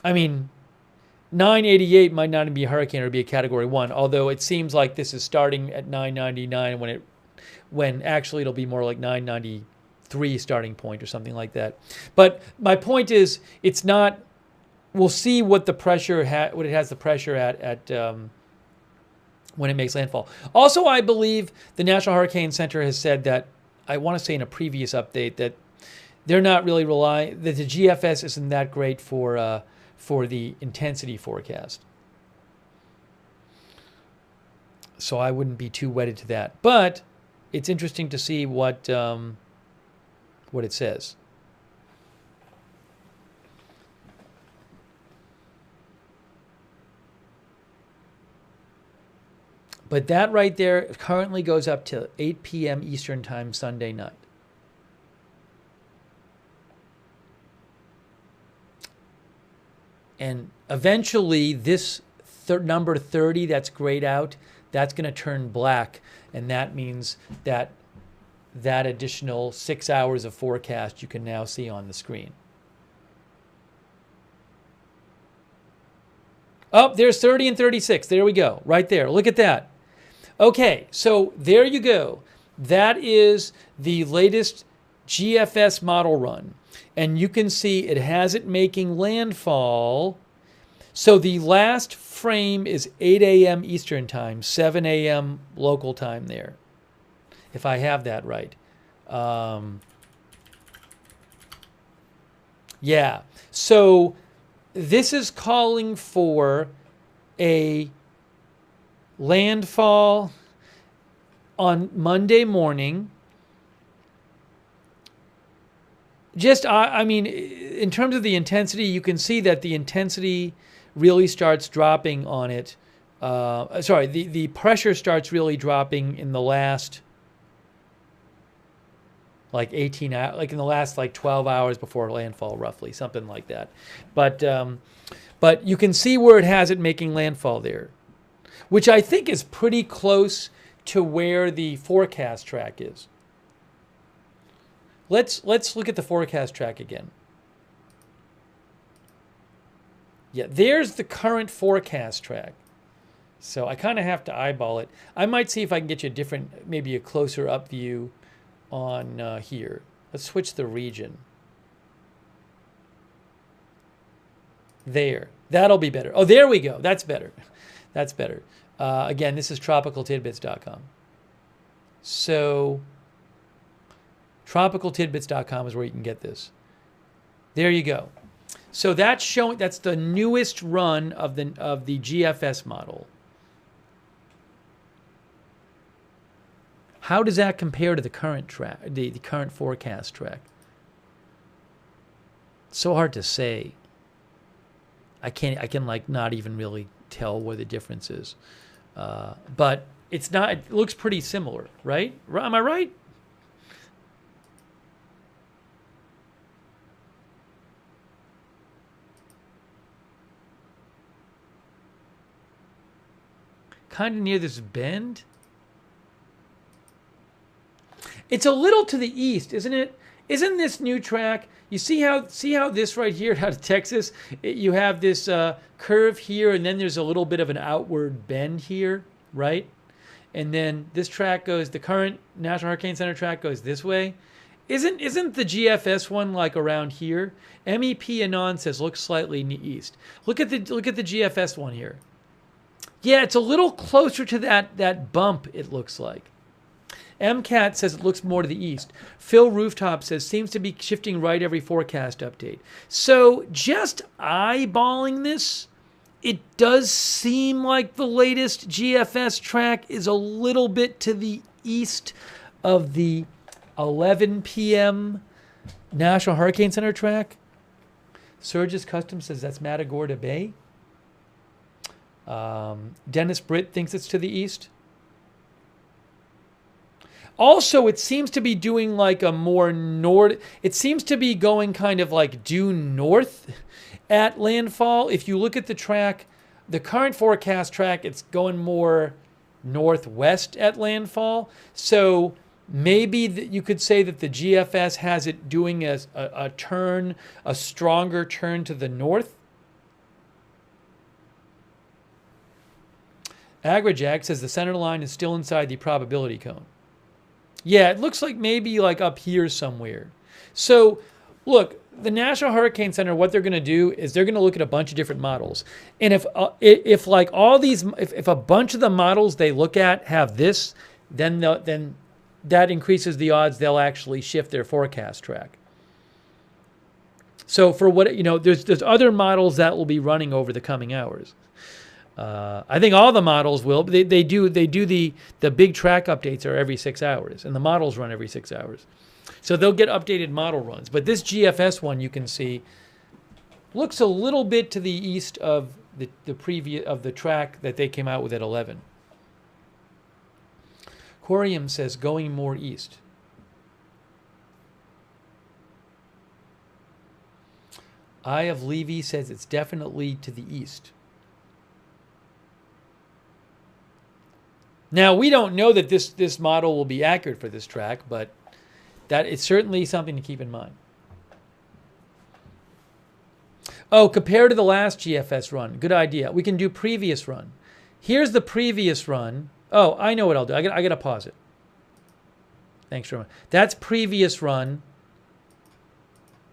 988 might not be a hurricane or be a category 1, although it seems like this is starting at 999 when actually it'll be more like 993 starting point or something like that. But my point is, it's not, we'll see what the pressure what it has the pressure at when it makes landfall. Also, I believe the National Hurricane Center has said that, I want to say in a previous update, that they're not really relying, that the GFS isn't that great for the intensity forecast. So I wouldn't be too wedded to that. But it's interesting to see what it says. But that right there currently goes up to 8 p.m. Eastern Time Sunday night. And eventually this number 30 that's grayed out, that's going to turn black. And that means that additional 6 hours of forecast you can now see on the screen. Oh, there's 30 and 36. There we go. Right there. Look at that. Okay, so there you go. That is the latest GFS model run. And you can see it has it making landfall. So the last frame is 8 a.m. Eastern Time, 7 a.m. local time there, if I have that right. Yeah, so this is calling for a landfall on Monday morning. Just, in terms of the intensity, you can see that the intensity really starts dropping on it. The pressure starts really dropping in the last, 18 hours, in the last 12 hours before landfall, roughly, something like that. But you can see where it has it making landfall there, which I think is pretty close to where the forecast track is. Let's look at the forecast track again. Yeah, there's the current forecast track. So I kind of have to eyeball it. I might see if I can get you a different, maybe a closer up view on here. Let's switch the region. There. That'll be better. Oh, there we go. That's better. That's better. Again, this is tropicaltidbits.com. So tropicaltidbits.com is where you can get this. There you go. So that's showing, that's the newest run of the GFS model. How does that compare to the current track, the current forecast track? It's so hard to say. I can not even really tell where the difference is. But it's not, it looks pretty similar, right? Am I right? kind of near this bend. It's a little to the east, isn't it? Isn't this new track? You see how this right here out of Texas, you have this curve here, and then there's a little bit of an outward bend here, right? And then this track goes, the current National Hurricane Center track goes this way. Isn't the GFS one like around here? MEP Anon says looks slightly east. Look at the GFS one here. Yeah, it's a little closer to that bump, it looks like. MCAT says it looks more to the east. Phil Rooftop says seems to be shifting right every forecast update. So just eyeballing this, it does seem like the latest GFS track is a little bit to the east of the 11 p.m. National Hurricane Center track. Surges Custom says that's Matagorda Bay. Dennis Britt thinks it's to the east. Also, it seems to be doing like a more north. It seems to be going kind of like due north at landfall. If you look at the track, the current forecast track, it's going more northwest at landfall. So maybe you could say that the GFS has it doing a turn, a stronger turn to the north. AgriJack says the center line is still inside the probability cone. Yeah, it looks like maybe like up here somewhere. So, look, the National Hurricane Center, what they're going to do is they're going to look at a bunch of different models. And if like all these, if a bunch of the models they look at have this, then that increases the odds they'll actually shift their forecast track. So for what, there's other models that will be running over the coming hours. I think all the models will. They do the big track updates are every 6 hours, and the models run every 6 hours. So they'll get updated model runs. But this GFS one you can see looks a little bit to the east of the track that they came out with at 11. Corium says going more east. Eye of Levy says it's definitely to the east. Now, we don't know that this model will be accurate for this track, but that is certainly something to keep in mind. Oh, compared to the last GFS run. Good idea. We can do previous run. Here's the previous run. Oh, I know what I'll do. I got to pause it. Thanks, Roman. That's previous run.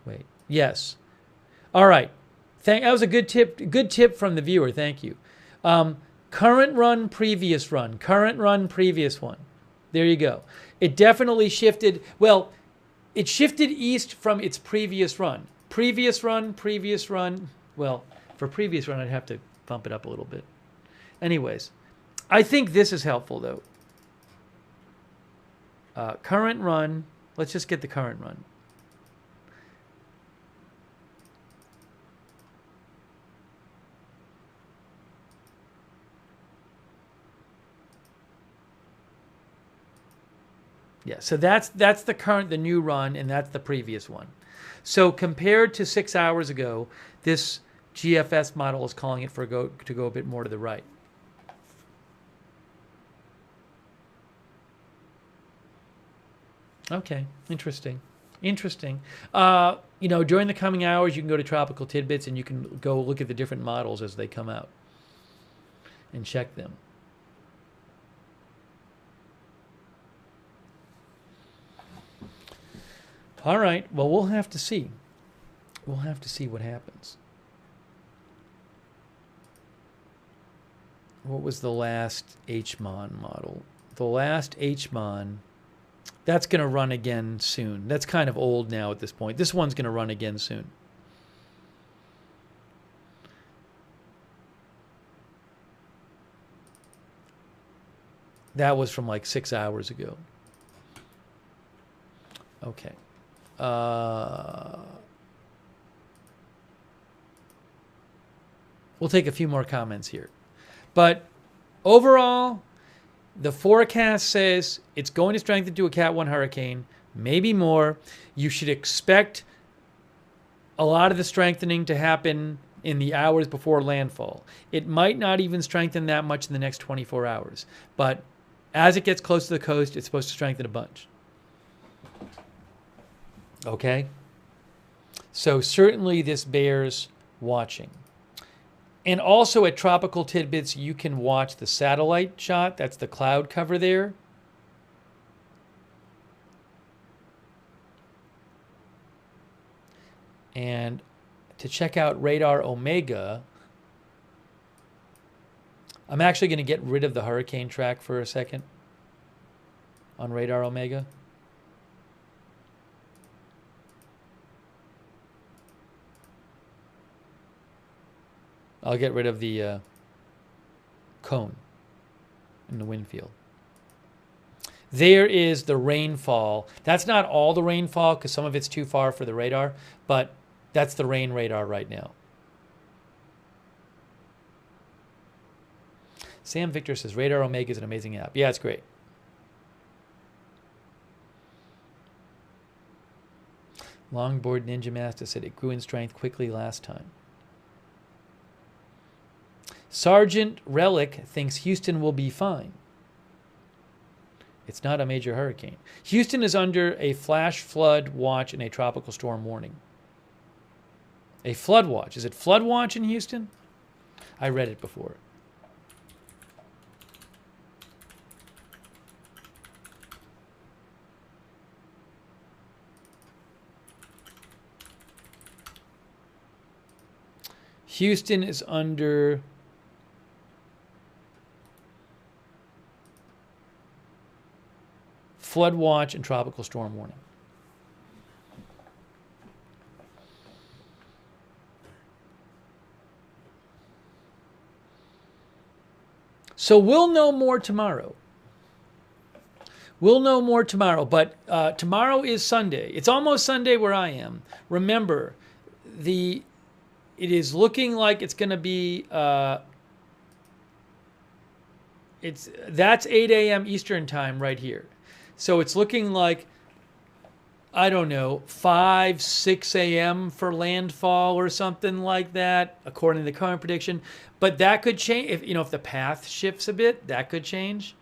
Wait. Yes. All right. That was a good tip. Good tip from the viewer. Thank you. Current run, previous run. Current run, previous one. There you go. It definitely shifted. Well, it shifted east from its previous run. Previous run, previous run. Well, for previous run, I'd have to bump it up a little bit. Anyways, I think this is helpful, though. Current run. Let's just get the current run. Yeah, so that's the new run, and that's the previous one. So compared to 6 hours ago, this GFS model is calling it to go a bit more to the right. Okay, interesting. Interesting. During the coming hours, you can go to Tropical Tidbits and you can go look at the different models as they come out and check them. All right. Well, we'll have to see. We'll have to see what happens. What was the last HMON model? The last HMON, that's going to run again soon. That's kind of old now at this point. This one's going to run again soon. That was from like 6 hours ago. Okay. We'll take a few more comments here. But overall, the forecast says it's going to strengthen to a Cat 1 hurricane, maybe more. You should expect a lot of the strengthening to happen in the hours before landfall. It might not even strengthen that much in the next 24 hours. But as it gets close to the coast, it's supposed to strengthen a bunch. Okay? So certainly this bears watching. And also at Tropical Tidbits, you can watch the satellite shot. That's the cloud cover there. And to check out Radar Omega, I'm actually going to get rid of the hurricane track for a second on Radar Omega. I'll get rid of the cone in the wind field. There is the rainfall. That's not all the rainfall because some of it's too far for the radar, but that's the rain radar right now. Sam Victor says, Radar Omega is an amazing app. Yeah, it's great. Longboard Ninja Master said it grew in strength quickly last time. Sergeant Relic thinks Houston will be fine. It's not a major hurricane. Houston is under a flash flood watch and a tropical storm warning. A flood watch. Is it flood watch in Houston? I read it before. Houston is under flood watch and tropical storm warning. So we'll know more tomorrow. We'll know more tomorrow, but tomorrow is Sunday. It's almost Sunday where I am. Remember, it is looking like it's going to be that's 8 a.m. Eastern time right here. So it's looking like, I don't know, 5, 6 a.m. for landfall or something like that, according to the current prediction. But that could change if the path shifts a bit. That could change.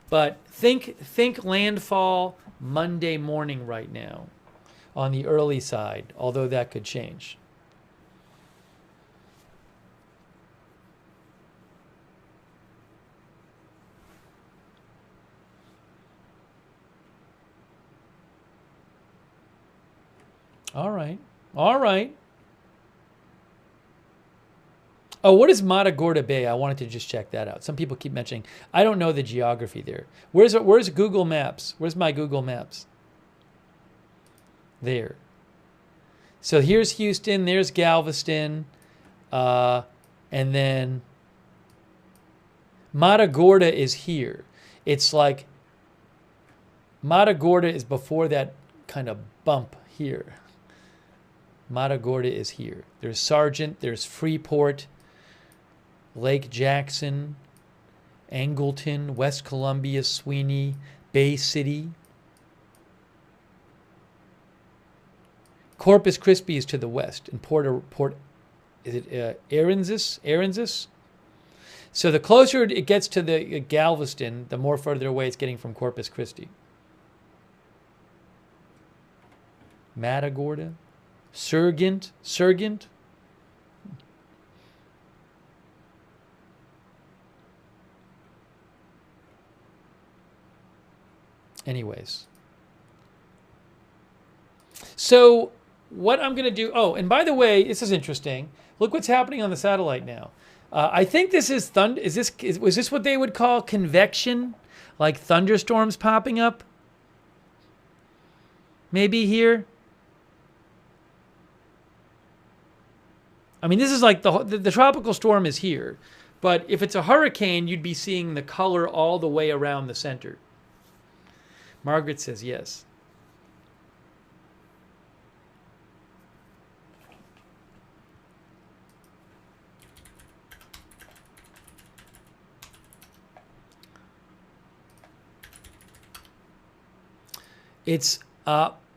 But think landfall Monday morning right now, on the early side. Although that could change. All right. All right. Oh, what is Matagorda Bay? I wanted to just check that out. Some people keep mentioning. I don't know the geography there. Where's Google Maps? Where's my Google Maps? There. So here's Houston. There's Galveston. And then Matagorda is here. It's like Matagorda is before that kind of bump here. Matagorda is here. There's Sargent, there's Freeport, Lake Jackson, Angleton, West Columbia, Sweeney, Bay City. Corpus Christi is to the west, and Aransas? So the closer it gets to the Galveston, the more further away it's getting from Corpus Christi. Matagorda. Surgent. Anyways. So what I'm going to do, and by the way, this is interesting. Look what's happening on the satellite now. I think this is was this what they would call convection? Like thunderstorms popping up? Maybe here? I mean, this is like the tropical storm is here. But if it's a hurricane, you'd be seeing the color all the way around the center. Margaret says yes. It's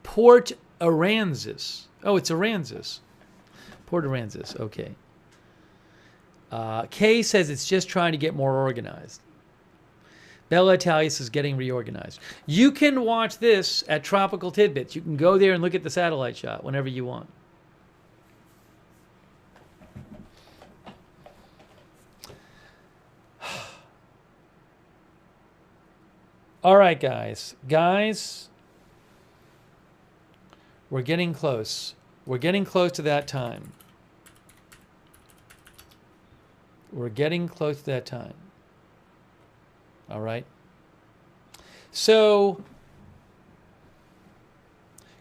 Port Aransas. Oh, it's Aransas. Port Aransas, okay. Kay says it's just trying to get more organized. Bella Italius is getting reorganized. You can watch this at Tropical Tidbits. You can go there and look at the satellite shot whenever you want. All right, guys. Guys, we're getting close. We're getting close to that time. We're getting close to that time. All right. So,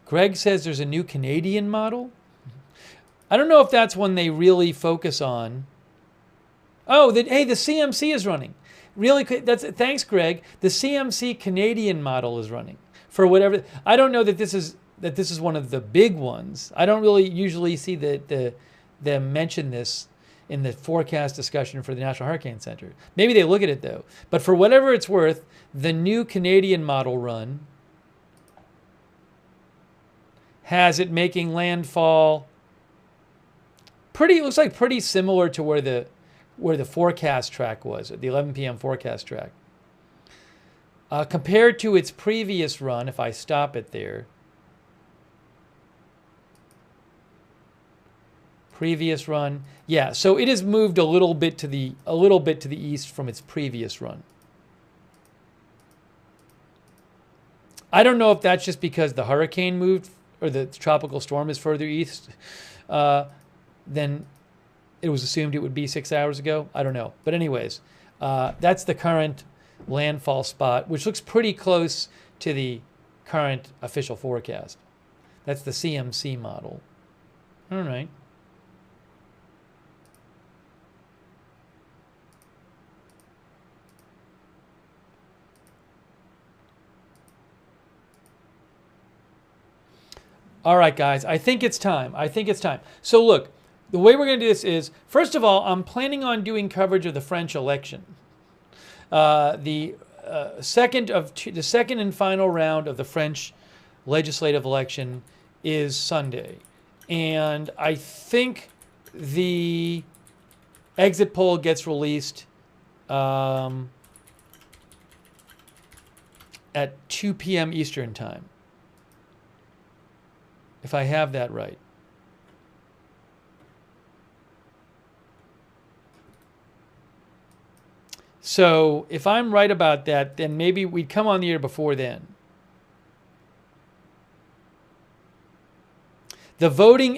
Greg says there's a new Canadian model. I don't know if that's one they really focus on. Oh, hey, the CMC is running. Really, thanks, Greg. The CMC Canadian model is running for whatever. I don't know that this is one of the big ones. I don't really usually see them mention this in the forecast discussion for the National Hurricane Center. Maybe they look at it though. But for whatever it's worth, the new Canadian model run has it making landfall looks like pretty similar to where the forecast track was, at the 11 p.m. forecast track. Compared to its previous run, if I stop it there, previous run, yeah. So it has moved a little bit to the east from its previous run. I don't know if that's just because the hurricane moved or the tropical storm is further east than it was assumed it would be 6 hours ago. I don't know. But anyways, that's the current landfall spot, which looks pretty close to the current official forecast. That's the CMC model. All right. All right, guys, I think it's time. So look, the way we're going to do this is, first of all, I'm planning on doing coverage of the French election. The second and final round of the French legislative election is Sunday. And I think the exit poll gets released at 2 p.m. Eastern time, if I have that right. So if I'm right about that, then maybe we'd come on the air before then. The voting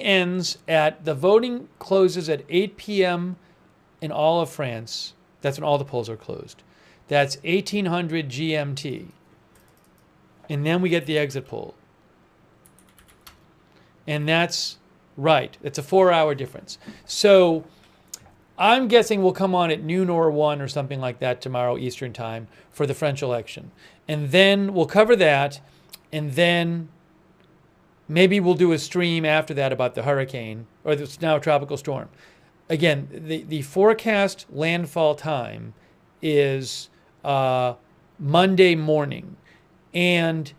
closes at 8 p.m. in all of France. That's when all the polls are closed. That's 1800 GMT. And then we get the exit poll. And that's right. It's a 4-hour difference. So I'm guessing we'll come on at noon or 1 or something like that tomorrow Eastern time for the French election. And then we'll cover that. And then maybe we'll do a stream after that about the hurricane, or it's now a tropical storm. Again, the forecast landfall time is Monday morning. And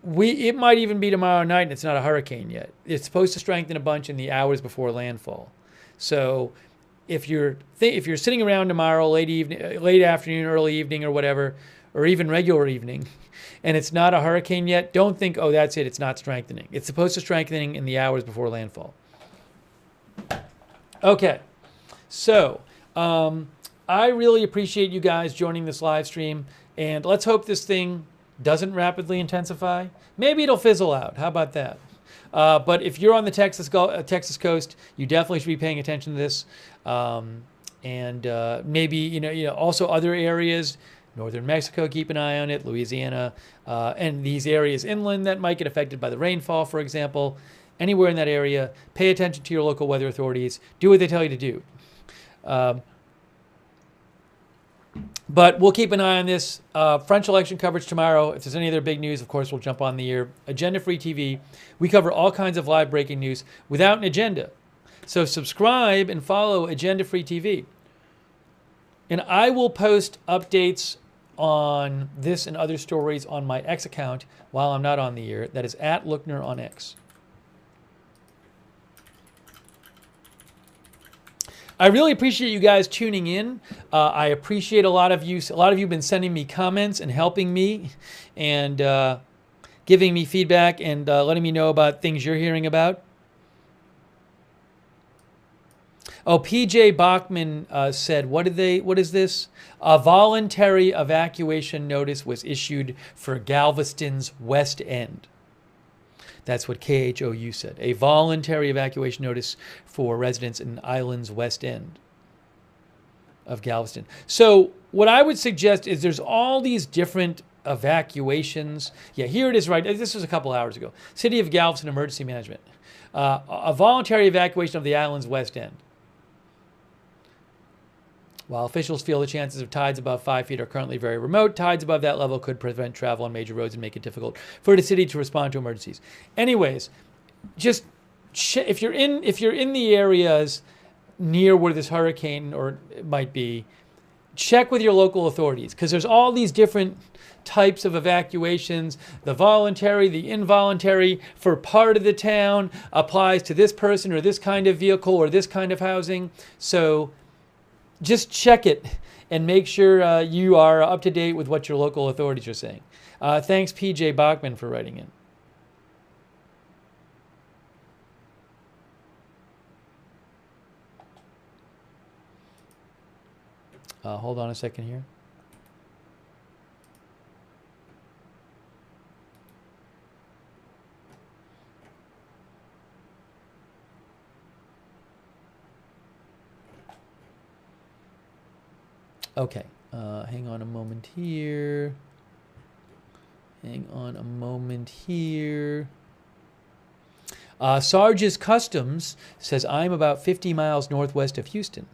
it might even be tomorrow night and it's not a hurricane yet. It's supposed to strengthen a bunch in the hours before landfall. So if you're sitting around tomorrow, late afternoon, early evening or whatever, or even regular evening, and it's not a hurricane yet, don't think, oh, that's it, it's not strengthening. It's supposed to strengthening in the hours before landfall. Okay, so I really appreciate you guys joining this live stream, and let's hope this thing doesn't rapidly intensify. Maybe it'll fizzle out. How about that? But if you're on the Texas coast, you definitely should be paying attention to this. And maybe also other areas, northern Mexico, keep an eye on it, Louisiana, and these areas inland that might get affected by the rainfall, for example. Anywhere in that area, pay attention to your local weather authorities. Do what they tell you to do. But we'll keep an eye on this. French election coverage tomorrow. If there's any other big news, of course, we'll jump on the air. Agenda Free TV. We cover all kinds of live breaking news without an agenda. So subscribe and follow Agenda Free TV. And I will post updates on this and other stories on my X account while I'm not on the air. That is @Lookner on X. I really appreciate you guys tuning in. I appreciate a lot of you. A lot of you have been sending me comments and helping me and giving me feedback and letting me know about things you're hearing about. Oh, PJ Bachman said, what is this? A voluntary evacuation notice was issued for Galveston's West End. That's what KHOU said. A voluntary evacuation notice for residents in Island's West End of Galveston. So what I would suggest is there's all these different evacuations. Yeah, here it is right. This was a couple hours ago. City of Galveston Emergency Management. A voluntary evacuation of the island's West End. While officials feel the chances of tides above 5 feet are currently very remote, tides above that level could prevent travel on major roads and make it difficult for the city to respond to emergencies. Anyways, just if you're in the areas near where this hurricane or it might be, check with your local authorities because there's all these different types of evacuations. The voluntary, the involuntary for part of the town applies to this person or this kind of vehicle or this kind of housing. So just check it and make sure you are up to date with what your local authorities are saying. Thanks, PJ Bachman, for writing in. Hold on a second here. Okay, hang on a moment here. Sarge's Customs says, I'm about 50 miles northwest of Houston.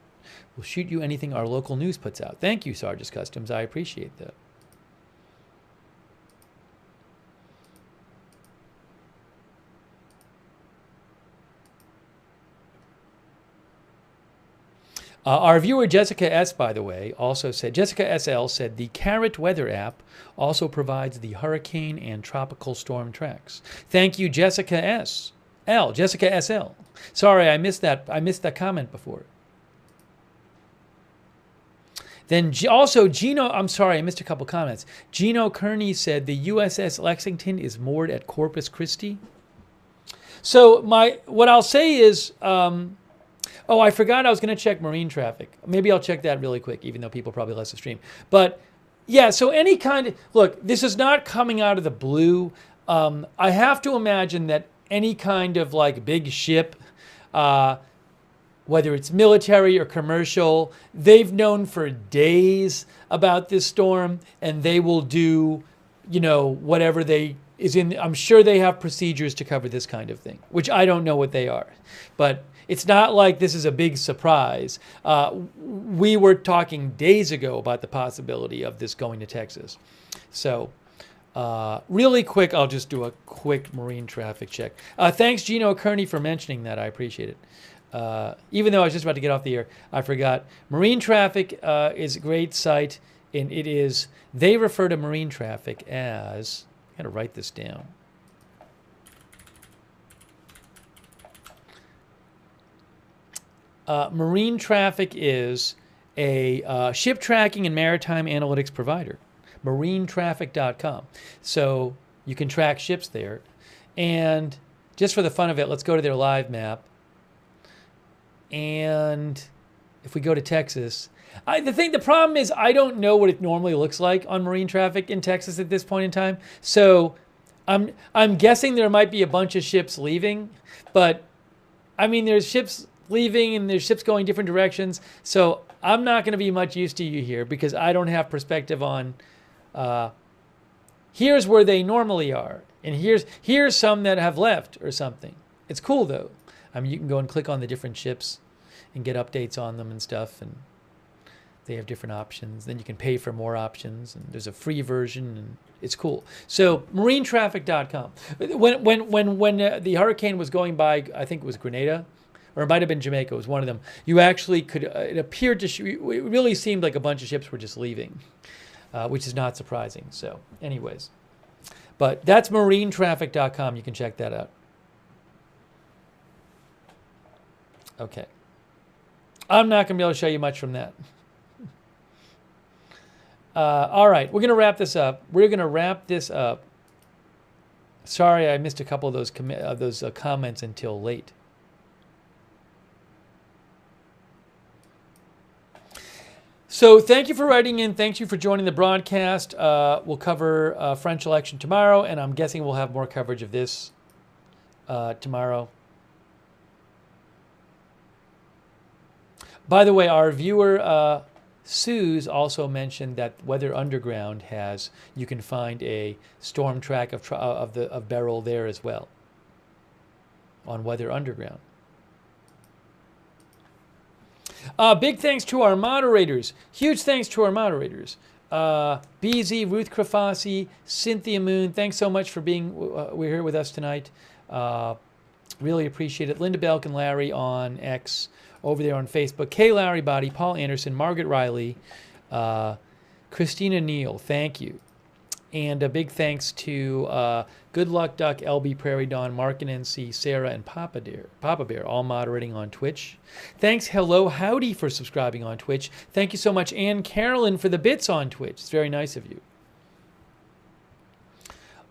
We'll shoot you anything our local news puts out. Thank you, Sarge's Customs. I appreciate that. Our viewer Jessica S, by the way, also said, Jessica SL said, the Carrot Weather app also provides the hurricane and tropical storm tracks. Thank you, Jessica S. L. Jessica SL. Sorry, I missed that. I missed that comment before. Then also Gino, I'm sorry, I missed a couple comments. Gino Kearney said the USS Lexington is moored at Corpus Christi. So what I'll say is, oh, I forgot I was going to check marine traffic. Maybe I'll check that really quick, even though people probably left the stream. But yeah, so any kind of, look, this is not coming out of the blue. I have to imagine that any kind of like big ship, whether it's military or commercial, they've known for days about this storm and they will do, whatever I'm sure they have procedures to cover this kind of thing, which I don't know what they are. But it's not like this is a big surprise. We were talking days ago about the possibility of this going to Texas. So really quick, I'll just do a quick marine traffic check. Thanks, Gino Kearney, for mentioning that. I appreciate it. Even though I was just about to get off the air, I forgot. Marine traffic is a great site, and they refer to marine traffic as, I gotta write this down. Marine traffic is a ship tracking and maritime analytics provider, marinetraffic.com. So you can track ships there. And just for the fun of it, let's go to their live map. And if we go to Texas, the problem is I don't know what it normally looks like on marine traffic in Texas at this point in time. So I'm guessing there might be a bunch of ships leaving, but I mean, there's ships leaving and there's ships going different directions. So I'm not going to be much use to you here because I don't have perspective on here's where they normally are. And here's some that have left or something. It's cool though. I mean, you can go and click on the different ships and get updates on them and stuff. And they have different options. Then you can pay for more options. And there's a free version and it's cool. So marinetraffic.com. When the hurricane was going by, I think it was Grenada, or it might have been Jamaica, it was one of them. You actually could, it appeared to, it really seemed like a bunch of ships were just leaving, which is not surprising. So anyways, but that's marinetraffic.com. You can check that out. Okay. I'm not going to be able to show you much from that. All right, we're going to wrap this up. Sorry, I missed a couple of those comments until late. So thank you for writing in. Thank you for joining the broadcast. We'll cover French election tomorrow, and I'm guessing we'll have more coverage of this tomorrow. By the way, our viewer Suze also mentioned that Weather Underground you can find a storm track of Beryl there as well on Weather Underground. Big thanks to our moderators. Huge thanks to our moderators. BZ, Ruth Krafasi, Cynthia Moon, thanks so much for we're here with us tonight. Really appreciate it. Linda Belk and Larry on X, over there on Facebook. Kay Larry Body, Paul Anderson, Margaret Riley, Christina Neal, thank you. And a big thanks to Good Luck Duck, LB Prairie Dawn, Mark and NC, Sarah, and Papa Bear, all moderating on Twitch. Thanks, Hello Howdy, for subscribing on Twitch. Thank you so much, Ann Carolyn, for the bits on Twitch. It's very nice of you.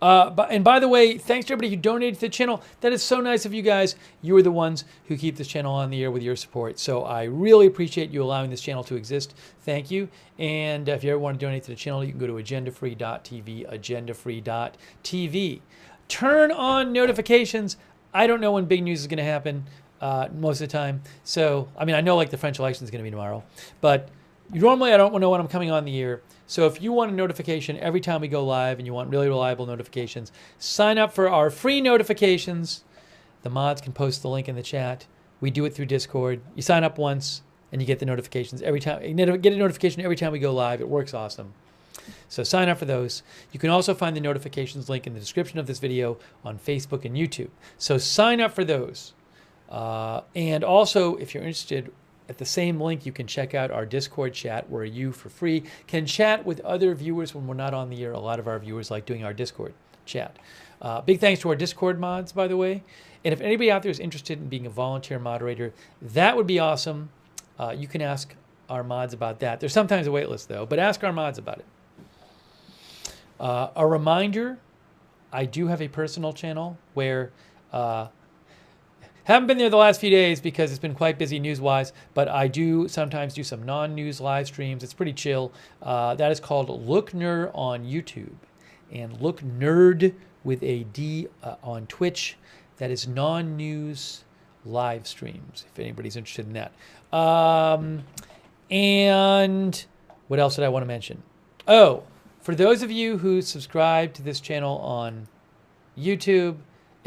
And by the way, thanks to everybody who donated to the channel. That is so nice of you guys. You are the ones who keep this channel on the air with your support. So I really appreciate you allowing this channel to exist. Thank you. And if you ever want to donate to the channel, you can go to agendafree.tv, agendafree.tv. Turn on notifications. I don't know when big news is going to happen most of the time. So, I mean, I know like the French election is going to be tomorrow. But normally I don't know when I'm coming on the air. So if you want a notification every time we go live and you want really reliable notifications, sign up for our free notifications. The mods can post the link in the chat. We do it through Discord. You sign up once and you get the notifications every time. You get a notification every time we go live. It works awesome. So sign up for those. You can also find the notifications link in the description of this video on Facebook and YouTube. So sign up for those. And also, if you're interested, at the same link, you can check out our Discord chat where you, for free, can chat with other viewers when we're not on the air. A lot of our viewers like doing our Discord chat. Big thanks to our Discord mods, by the way. And if anybody out there is interested in being a volunteer moderator, that would be awesome. You can ask our mods about that. There's sometimes a wait list, though, but ask our mods about it. A reminder, I do have a personal channel where... haven't been there the last few days because it's been quite busy news-wise, but I do sometimes do some non-news live streams. It's pretty chill. That is called Lookner on YouTube. And Look Nerd with a D on Twitch. That is non-news live streams, if anybody's interested in that. And what else did I want to mention? Oh, for those of you who subscribe to this channel on YouTube,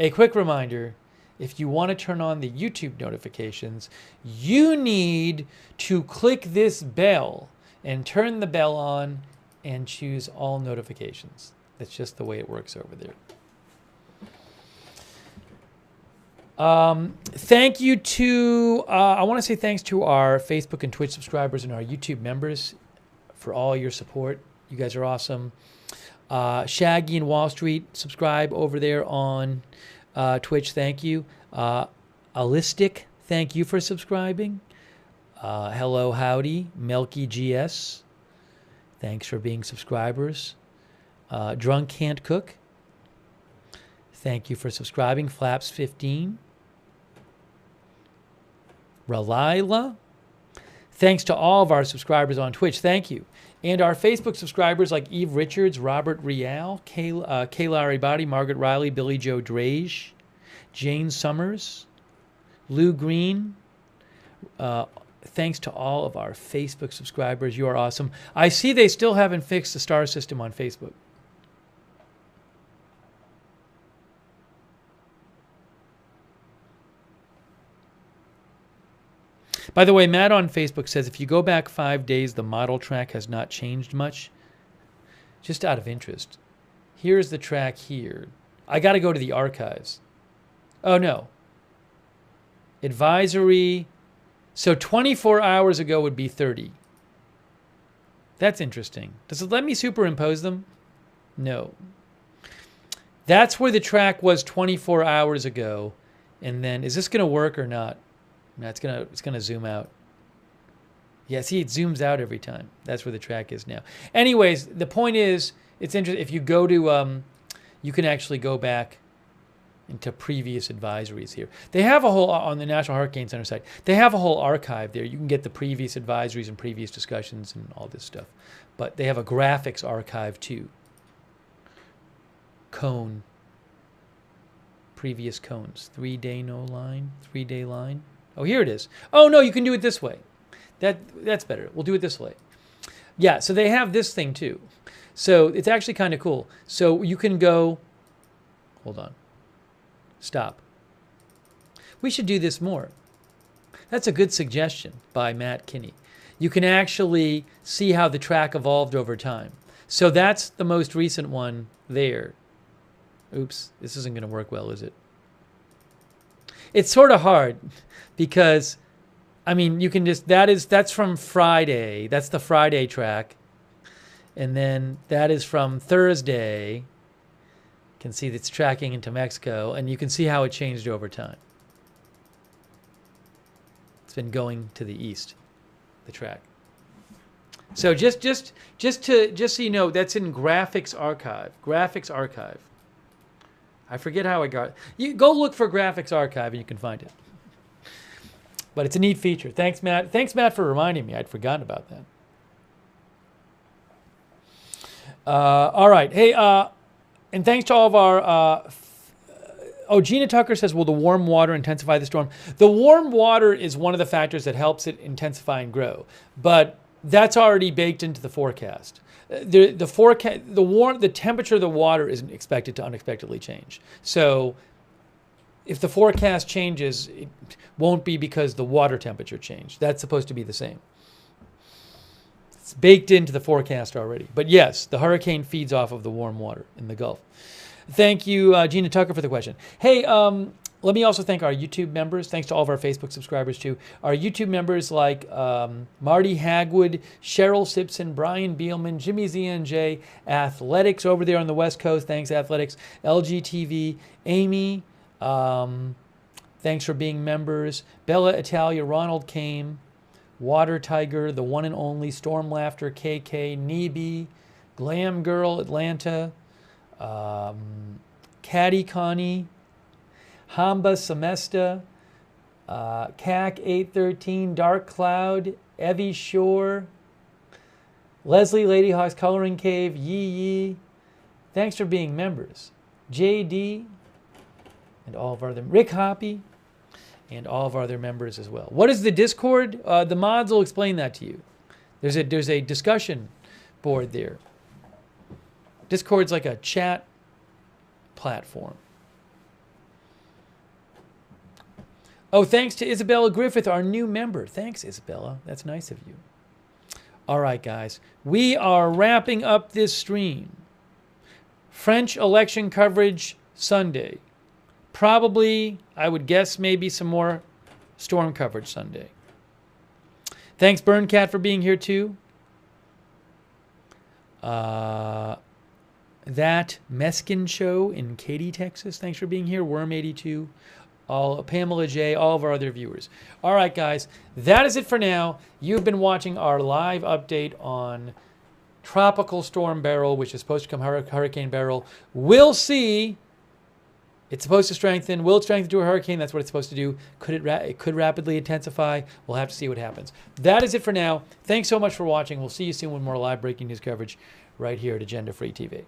a quick reminder: if you want to turn on the YouTube notifications, you need to click this bell and turn the bell on and choose all notifications. That's just the way it works over there. Thank you to, I want to say thanks to our Facebook and Twitch subscribers and our YouTube members for all your support. You guys are awesome. Shaggy and Wall Street, subscribe over there on Twitch, thank you. Alistic, thank you for subscribing. Hello Howdy, Melky GS, thanks for being subscribers. Drunk Can't Cook, thank you for subscribing. Flaps15, Relila, thanks to all of our subscribers on Twitch, thank you. And our Facebook subscribers like Eve Richards, Robert Rial, Kay Larry Body, Margaret Riley, Billy Joe Drage, Jane Summers, Lou Green. Thanks to all of our Facebook subscribers. You are awesome. I see they still haven't fixed the star system on Facebook. By the way, Matt on Facebook says, if you go back 5 days, the model track has not changed much. Just out of interest. Here's the track here. I got to go to the archives. Oh, no. Advisory. So 24 hours ago would be 30. That's interesting. Does it let me superimpose them? No. That's where the track was 24 hours ago. And then, is this going to work or not? No, it's gonna zoom out. Yeah, see, it zooms out every time. That's where the track is now. Anyways, the point is, it's interesting. If you go to, you can actually go back into previous advisories here. They have a whole, on the National Hurricane Center site, they have a whole archive there. You can get the previous advisories and previous discussions and all this stuff. But they have a graphics archive too. Cone. Previous cones. 3-day no line. 3-day line. Oh, here it is. Oh, no, you can do it this way. That's better. We'll do it this way. Yeah, so they have this thing too. So it's actually kind of cool. So you can go, hold on. Stop. We should do this more. That's a good suggestion by Matt Kinney. You can actually see how the track evolved over time. So that's the most recent one there. Oops, this isn't going to work well, is it? It's sort of hard because, I mean, you can just, that's from Friday. That's the Friday track. And then that is from Thursday. You can see it's tracking into Mexico, and you can see how it changed over time. It's been going to the east, the track. So just so you know, that's in Graphics Archive. Graphics Archive. I forget how I got it. You go look for Graphics Archive and you can find it. But it's a neat feature. Thanks, Matt. Thanks, Matt, for reminding me. I'd forgotten about that. All right. Hey, and thanks to all of our... Gina Tucker says, will the warm water intensify the storm? The warm water is one of the factors that helps it intensify and grow. But that's already baked into the forecast. The temperature of the water isn't expected to unexpectedly change. So if the forecast changes, it won't be because the water temperature changed. That's supposed to be the same. It's baked into the forecast already. But yes, the hurricane feeds off of the warm water in the Gulf. Thank you, Gina Tucker, for the question. Hey, let me also thank our YouTube members. Thanks to all of our Facebook subscribers, too. Our YouTube members like Marty Hagwood, Cheryl Simpson, Brian Beelman, Jimmy ZNJ, Athletics over there on the West Coast. Thanks, Athletics. LGTV, Amy. Thanks for being members. Bella Italia, Ronald Kame, Water Tiger, the one and only Storm Laughter, KK, Neeby, Glam Girl, Atlanta, Caddy Connie, Hamba Semesta, CAC 813, Dark Cloud, Evie Shore, Leslie Ladyhawk's Coloring Cave, Yee Yee. Thanks for being members. JD and all of our other, Rick Hoppy and all of our other members as well. What is the Discord? The mods will explain that to you. There's a discussion board there. Discord's like a chat platform. Oh, thanks to Isabella Griffith, our new member. Thanks, Isabella. That's nice of you. All right, guys. We are wrapping up this stream. French election coverage Sunday. Probably, I would guess, maybe some more storm coverage Sunday. Thanks, Burncat, for being here, too. That Meskin Show in Katy, Texas. Thanks for being here. Worm82. Pamela J., all of our other viewers. All right, guys, that is it for now. You've been watching our live update on Tropical Storm Beryl, which is supposed to become Hurricane Beryl. We'll see. It's supposed to strengthen. Will it strengthen to a hurricane? That's what it's supposed to do. It could rapidly intensify. We'll have to see what happens. That is it for now. Thanks so much for watching. We'll see you soon with more live breaking news coverage right here at Agenda Free TV.